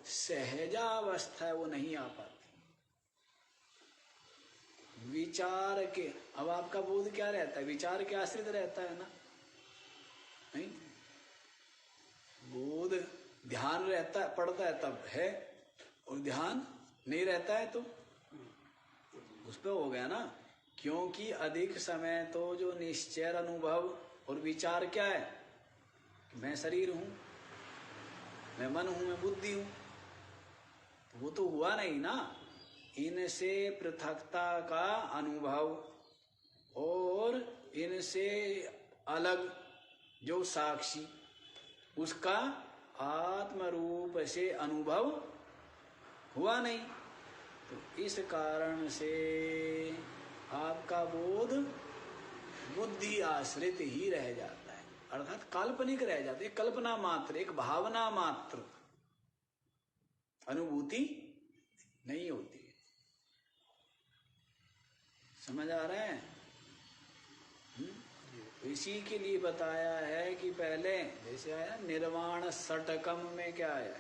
Speaker 1: सहजावस्था है वो नहीं आ पाती। विचार के, अब आपका बोध क्या रहता है? विचार के आश्रित रहता है ना? नहीं, बोध ध्यान रहता है, पड़ता है तब है, और ध्यान नहीं रहता है तो उस पर हो गया ना। क्योंकि अधिक समय तो जो निश्चय अनुभव और विचार क्या है? मैं शरीर हूं, मैं मन हूं, मैं बुद्धि हूं, तो वो तो हुआ नहीं ना। इनसे पृथकता का अनुभव और इनसे अलग जो साक्षी, उसका आत्म रूप से अनुभव हुआ नहीं। तो इस कारण से आपका बोध बुद्धि आश्रित ही रह जाता है, अर्थात काल्पनिक रह जाता है, कल्पना मात्र, एक भावना मात्र, अनुभूति नहीं होती। समझ आ रहा है? तो इसी के लिए बताया है कि पहले जैसे आया निर्वाण षटकम में क्या आया?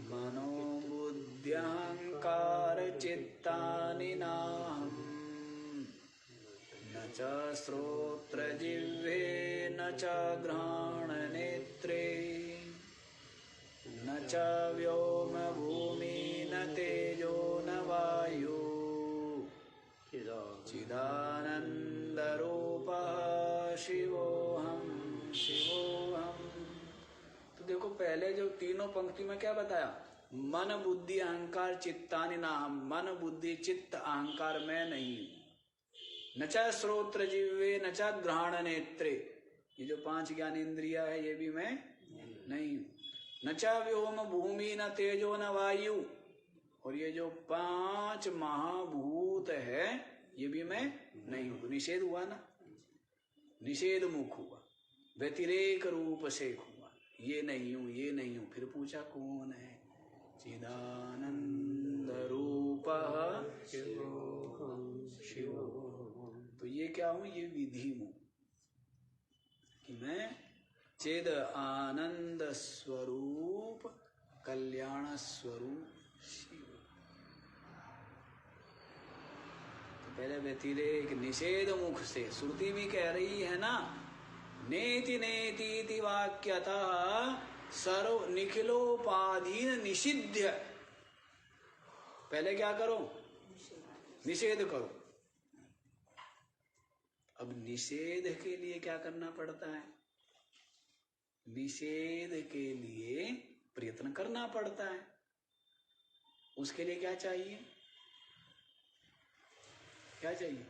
Speaker 1: मनोबुद्धि अहंकार चित्तानि नाहम्, न च श्रोत्र जिह्वे न च घ्राण नेत्रे, न च व्योम भूमि न तेजो न वायु, चिदानंद रूपः शिवोऽहम् शिवोऽहम्। तो देखो पहले जो तीनों पंक्ति में क्या बताया? मन बुद्धि अहंकार चित्तानि नाहम्, मन बुद्धि चित्त अहंकार मैं नहीं हूं। न च श्रोत्र जिह्वे न च घ्राण नेत्रे, ये जो 5 ज्ञान इंद्रिया है ये भी मैं नहीं हूं। न च व्योम भूमि न तेजो न वायु, और ये जो 5 महाभूत है ये भी मैं नहीं हूं। तो निषेध हुआ ना, निषेध मुख हुआ, व्यतिरेक रूप से हुआ, ये नहीं हूं, ये नहीं हूं। फिर पूछा कौन है? चिदानंद रूपः शिव। तो ये क्या हूं? ये विधि हूं कि मैं चिद आनंद स्वरूप कल्याण स्वरूप शिव। तो पहले व्यतिरेक निषेध मुख से श्रुति भी कह रही है ना, नेति नेति वाक्यतः सर्व निखिलोपाधीन निषिध्य। पहले क्या करो? निषेध करो। अब निषेध के लिए क्या करना पड़ता है? निषेध के लिए प्रयत्न करना पड़ता है। उसके लिए क्या चाहिए? क्या चाहिए?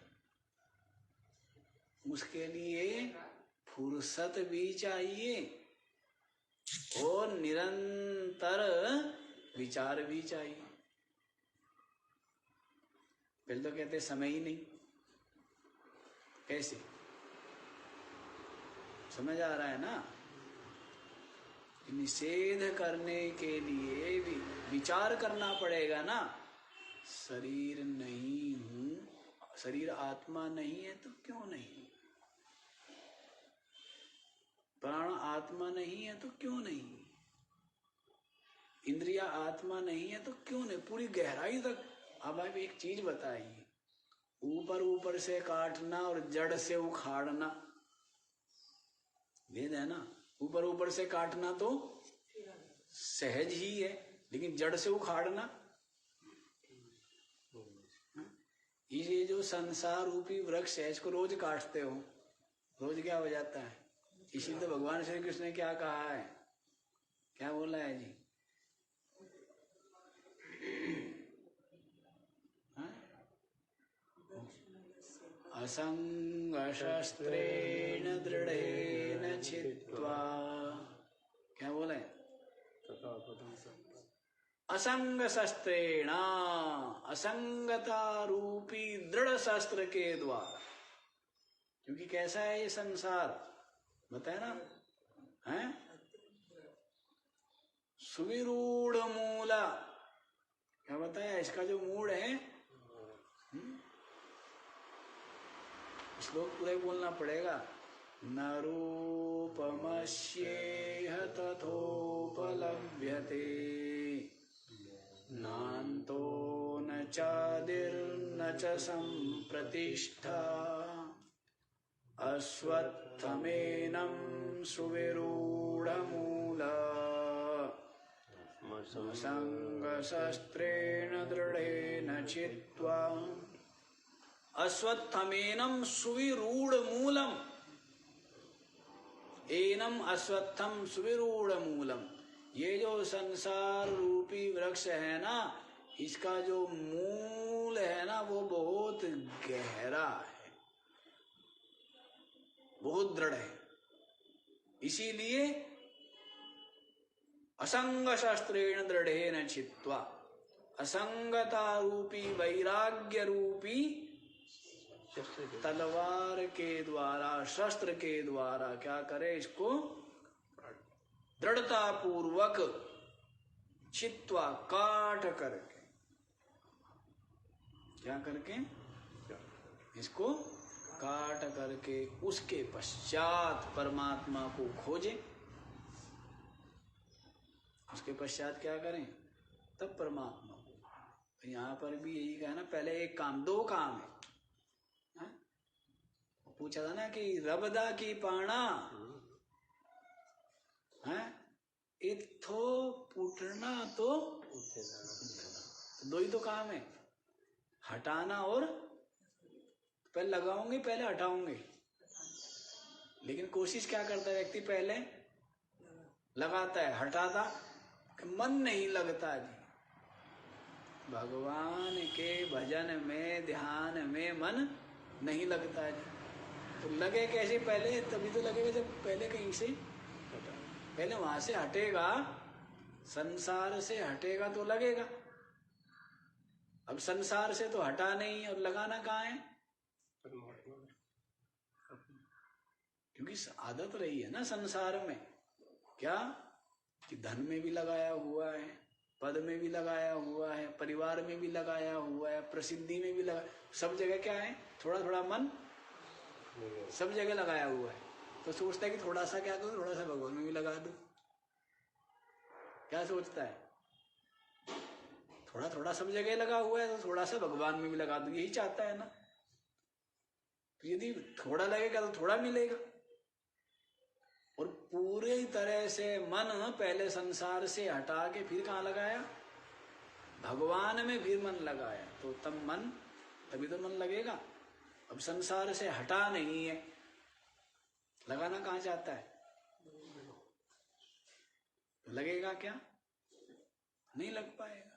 Speaker 1: उसके लिए फुर्सत भी चाहिए और निरंतर विचार भी चाहिए। पहले तो कहते समय ही नहीं। कैसे? समझ आ रहा है ना? निषेध करने के लिए भी विचार करना पड़ेगा ना। शरीर नहीं हूं, शरीर आत्मा नहीं है तो क्यों नहीं? प्राण आत्मा नहीं है तो क्यों नहीं? इंद्रिया आत्मा नहीं है तो क्यों नहीं? पूरी गहराई तक। अब आप एक चीज बताइए, ऊपर ऊपर से काटना और जड़ से उखाड़ना, वेद है ना? ऊपर ऊपर से काटना तो सहज ही है, लेकिन जड़ से उखाड़ना, ये जो संसार रूपी वृक्ष है इसको रोज काटते हो, रोज क्या हो जाता है। इसीलिए तो भगवान श्री कृष्ण ने क्या कहा है, क्या बोला है जी, असंग शस्त्रेण दृढ़ेन छित्त्वा, क्या बोला है, असंग शस्त्रेण, असंगता रूपी दृढ़ शस्त्र के द्वारा। क्योंकि कैसा है ये संसार, बताए ना, है सुविरूढ़ मूला, क्या बताया, इसका जो मूड है, श्लोक पूरा बोलना पड़ेगा। न रूपमस्येह तथोपलभ्यते, नान्तो न चादिर्न च सम्प्रतिष्ठा, अश्वत्थमेनं सुविरूढमूला, संगशस्त्रेण दृढ़ेन चित्वा, अश्वत्थमेनं सुविरूढ़मूलम, एनम अश्वत्थम सुविरूढ़मूलम। ये जो संसार रूपी वृक्ष है ना, इसका जो मूल है ना वो बहुत गहरा है, बहुत दृढ़ है। इसीलिए असंग शस्त्रेण दृढ़ेन छित्त्वा, असंगता रूपी वैराग्य रूपी तलवार के द्वारा, शस्त्र के द्वारा क्या करे, इसको दृढ़ता पूर्वक छित्त्वा, काट करके, क्या करके, इसको काट करके उसके पश्चात परमात्मा को खोजे। उसके पश्चात क्या करें, तब परमात्मा को। तो यहाँ पर भी यही कहा ना, पहले एक काम, दो काम है। पूछा था ना कि रबदा की पाना है, इथो पुटना तो दो ही तो काम है, हटाना और पहले लगाऊंगे पहले हटाऊंगे। लेकिन कोशिश क्या करता है व्यक्ति, पहले लगाता है, हटाता मन नहीं लगता जी। भगवान के भजन में ध्यान में मन नहीं लगता जी। तो लगे कैसे, पहले तभी तो लगेगा जब पहले कहीं से, पहले वहां से हटेगा, संसार से हटेगा तो लगेगा। अब संसार से तो हटा नहीं, और लगाना कहाँ है, क्योंकि आदत रही है ना संसार में, क्या कि धन में भी लगाया हुआ है, पद में भी लगाया हुआ है, परिवार में भी लगाया हुआ है, प्रसिद्धि में भी लगा, सब जगह क्या है, थोड़ा थोड़ा मन सब जगह लगाया हुआ है। तो सोचता है कि थोड़ा सा क्या करूं, थोड़ा सा भगवान में भी लगा दूं। क्या सोचता है, थोड़ा थोड़ा सब जगह लगा हुआ है तो थोड़ा सा भगवान में भी लगा दूं, यही चाहता है ना। तो यदि थोड़ा लगेगा तो थोड़ा मिलेगा, और पूरी तरह से मन पहले संसार से हटा के फिर कहाँ लगाया, भगवान में फिर मन लगाया, तो तब मन, तभी तो मन लगेगा। अब संसार से हटा नहीं है, लगाना कहाँ चाहता है, तो लगेगा क्या, नहीं लग पाएगा।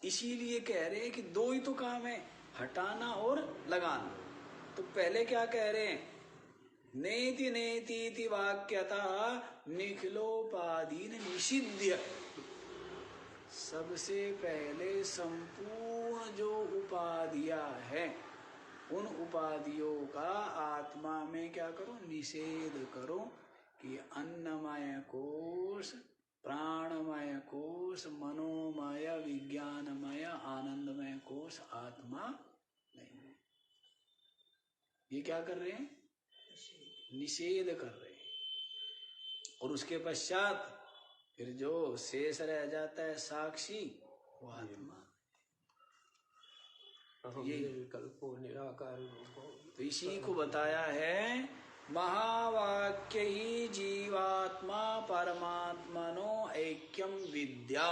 Speaker 1: इसीलिए कह रहे हैं कि दो ही तो काम है, हटाना और लगाना। तो पहले क्या कह रहे हैं, नेति नेति वाक्यता निखिलोपाधीन निषिध्य। सबसे पहले संपूर्ण जो उपाधियां हैं, उन उपाधियों का आत्मा में क्या करो, निषेध करो, कि अन्नमय कोश, प्राणमय कोश, मनोमय, विज्ञानमय, आनंदमय कोश आत्मा नहीं है। ये क्या कर रहे हैं, निषेध कर रहे हैं। और उसके पश्चात फिर जो शेष रह जाता है साक्षी, वो आत्मा। ये
Speaker 4: विकल्पो निराकार रूपो,
Speaker 1: तो इसी को बताया है महावाक्य ही जीवात्मा परमात्मनो ऐक्यम विद्या।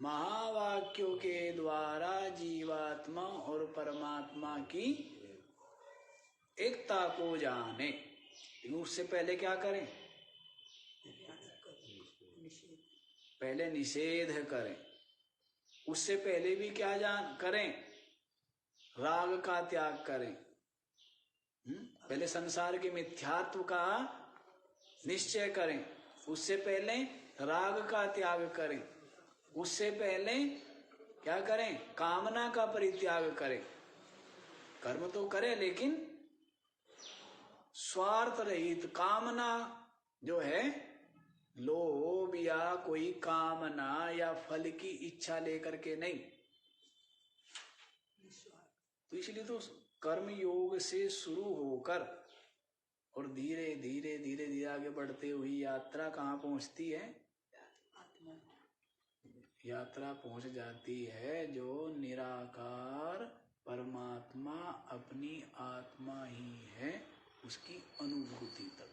Speaker 1: महावाक्यों के द्वारा जीवात्मा और परमात्मा की एकता को जाने। उससे पहले क्या करें? पहले निषेध करें। उससे पहले भी क्या करें? राग का त्याग करें। पहले संसार के मिथ्यात्व का निश्चय करें। उससे पहले राग का त्याग करें। उससे पहले क्या करें? कामना का परित्याग करें। कर्म तो करें लेकिन स्वार्थ रहित। कामना जो है लोभ या कोई कामना या फल की इच्छा लेकर के नहीं। तो इसलिए तो कर्म योग से शुरू होकर और धीरे धीरे धीरे धीरे आगे बढ़ते हुई यात्रा कहाँ पहुंचती है? यात्रा पहुंच जाती है जो निराकार परमात्मा अपनी आत्मा ही है उसकी अनुभूति तक।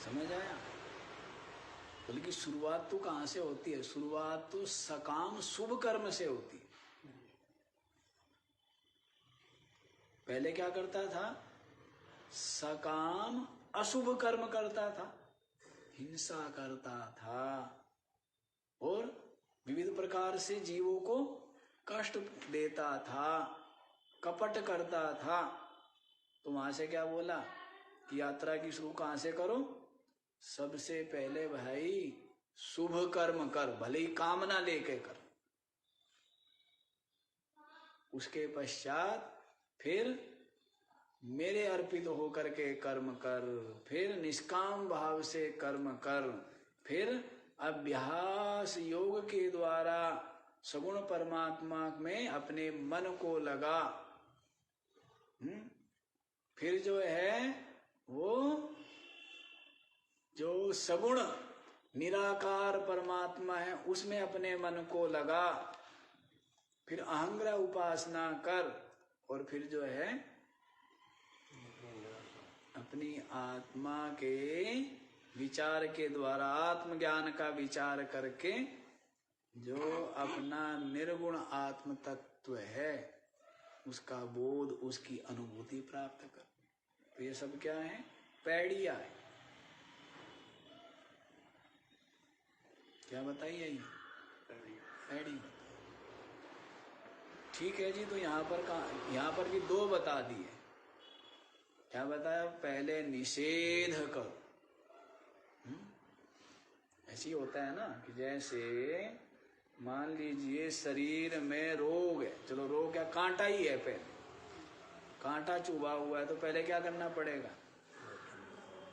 Speaker 1: समझ आया? बल्कि शुरुआत तो कहाँ से होती है? शुरुआत तो सकाम शुभ कर्म से होती है। पहले क्या करता था? सकाम अशुभ कर्म करता था, हिंसा करता था और विविध प्रकार से जीवों को कष्ट देता था, कपट करता था। तो वहां से क्या बोला कि यात्रा की शुरू कहां से करो? सबसे पहले भाई शुभ कर्म कर, भले ही कामना लेके कर। उसके पश्चात फिर मेरे अर्पित होकर के कर्म कर, फिर निष्काम भाव से कर्म कर, फिर अभ्यास योग के द्वारा सगुण परमात्मा में अपने मन को लगा। फिर जो है वो जो सगुण निराकार परमात्मा है उसमें अपने मन को लगा। फिर अहंग्रह उपासना कर और फिर जो है अपनी आत्मा के विचार के द्वारा आत्मज्ञान का विचार करके जो अपना निर्गुण आत्म तत्व है उसका बोध, उसकी अनुभूति प्राप्त कर। तो ये सब क्या है? पैड़िया है। क्या बताइए? ये पैड़ी। ठीक है जी। तो यहाँ पर भी दो बता दिए। क्या बताया? पहले निषेध करो। ऐसी होता है ना कि जैसे मान लीजिए शरीर में रोग है। चलो रोग क्या? कांटा ही है। पहले कांटा चुभा हुआ है तो पहले क्या करना पड़ेगा?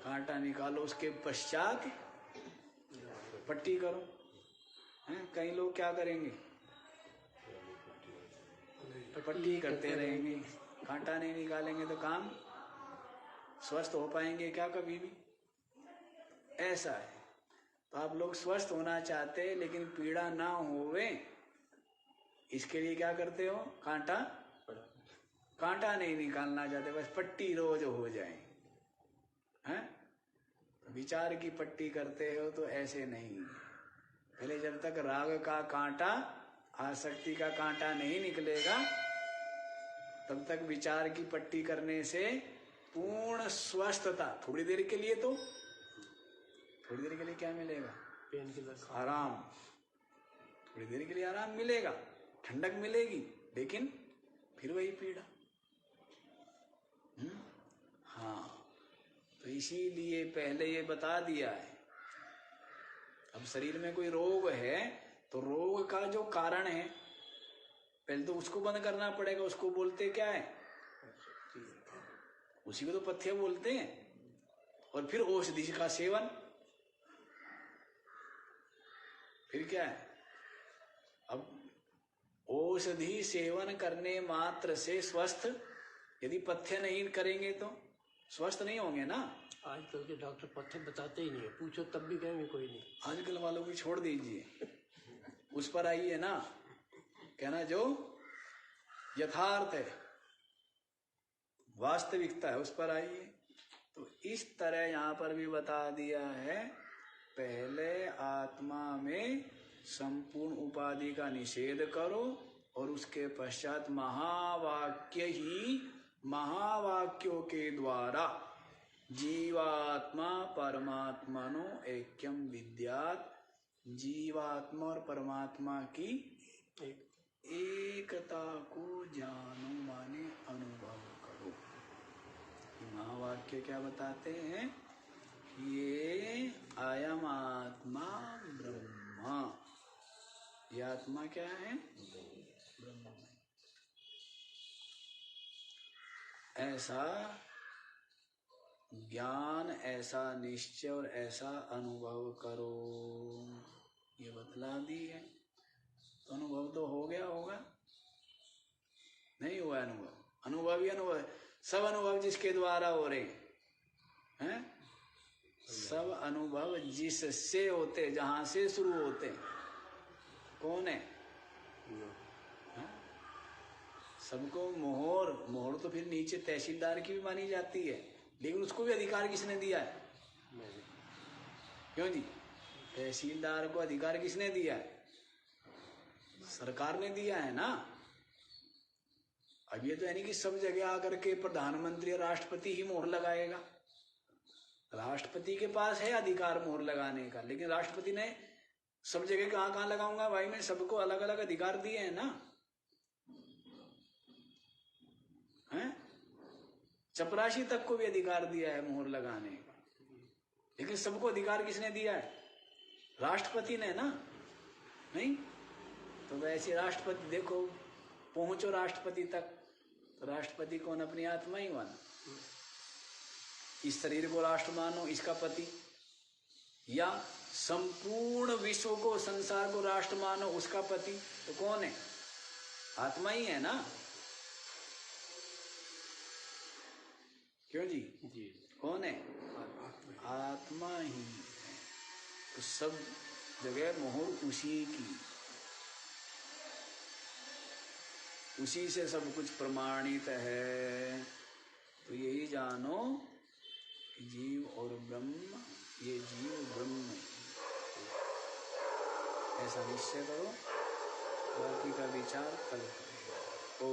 Speaker 1: कांटा निकालो, उसके पश्चात पट्टी करो। कई लोग क्या करेंगे? पट्टी करते रहेंगे, कांटा नहीं निकालेंगे तो काम स्वस्थ हो पाएंगे क्या कभी भी? ऐसा है। तो आप लोग स्वस्थ होना चाहते हैं लेकिन पीड़ा ना होवे इसके लिए क्या करते हो? कांटा नहीं निकालना चाहते, बस पट्टी रोज हो जाए। हैं? विचार की पट्टी करते हो तो ऐसे नहीं। पहले जब तक राग का कांटा, आसक्ति का कांटा नहीं निकलेगा तब तक विचार की पट्टी करने से पूर्ण स्वस्थता। थोड़ी देर के लिए तो, थोड़ी देर के लिए क्या मिलेगा? आराम। थोड़ी देर के लिए आराम मिलेगा, ठंडक मिलेगी, लेकिन फिर वही पीड़ा। हाँ, तो इसीलिए पहले ये बता दिया है। अब शरीर में कोई रोग है तो रोग का जो कारण है पहले तो उसको बंद करना पड़ेगा। उसको बोलते क्या है? उसी को तो पथ्य बोलते हैं। और फिर औषधि का सेवन। फिर क्या है? अब औषधि सेवन करने मात्र से स्वस्थ, यदि पथ्य नहीं करेंगे तो स्वस्थ नहीं होंगे ना।
Speaker 4: आजकल के डॉक्टर पथ्य बताते ही नहीं है, पूछो तब भी कहेंगे कोई नहीं।
Speaker 1: आजकल वालों को छोड़ दीजिए, उस पर आइए ना। कहना जो यथार्थ है वास्तविकता है उस पर आइए। तो इस तरह यहाँ पर भी बता दिया है, पहले आत्मा में संपूर्ण उपाधि का निषेध करो और उसके पश्चात महावाक्य ही, महावाक्यों के द्वारा जीवात्मा परमात्मनो ऐक्यम विद्यात्, जीवात्मा और परमात्मा की एकता को जानो, माने अनुभव करो। महावाक्य क्या बताते हैं? ये अयम आत्मा ब्रह्मा, ये आत्मा क्या है? ब्रह्म। ऐसा ज्ञान, ऐसा निश्चय और ऐसा अनुभव करो, ये बतला दी है। तो अनुभव तो हो गया होगा? नहीं हुआ अनुभव? अनुभव ही अनुभव है। सब अनुभव जिसके द्वारा हो रहे हैं, सब अनुभव जिससे होते, जहां से शुरू होते, कौन है? सबको मोहर, मोहर तो फिर नीचे तहसीलदार की भी मानी जाती है, लेकिन उसको भी अधिकार किसने दिया है? क्यों जी? तहसीलदार को अधिकार किसने दिया है? सरकार ने दिया है ना। अब ये तो यानी कि सब जगह आकर के प्रधानमंत्री, राष्ट्रपति ही मोहर लगाएगा। राष्ट्रपति के पास है अधिकार मोहर लगाने का, लेकिन राष्ट्रपति ने सब जगह कहाँ कहाँ लगाऊंगा भाई, मैं सबको अलग अलग अधिकार दिए हैं ना। हैं? चपरासी तक को भी अधिकार दिया है मोहर लगाने का, लेकिन सबको अधिकार किसने दिया है? राष्ट्रपति ने ना। नहीं तो वैसे राष्ट्रपति देखो, पहुंचो राष्ट्रपति तक, तो राष्ट्रपति कौन? अपनी आत्मा ही मानो। इस शरीर को राष्ट्र मानो, इसका पति, या संपूर्ण विश्व को, संसार को राष्ट्र मानो, उसका पति, तो कौन है? आत्मा ही है ना। क्यों जी?
Speaker 4: जी
Speaker 1: कौन है? आत्मा ही है। तो सब जगह मोहर उसी की, उसी से सब कुछ प्रमाणित है। तो यही जानो कि जीव और ब्रह्म, ये जीव ब्रह्म है, ऐसा निश्चय करो। बाकी का विचार कल करें। ओ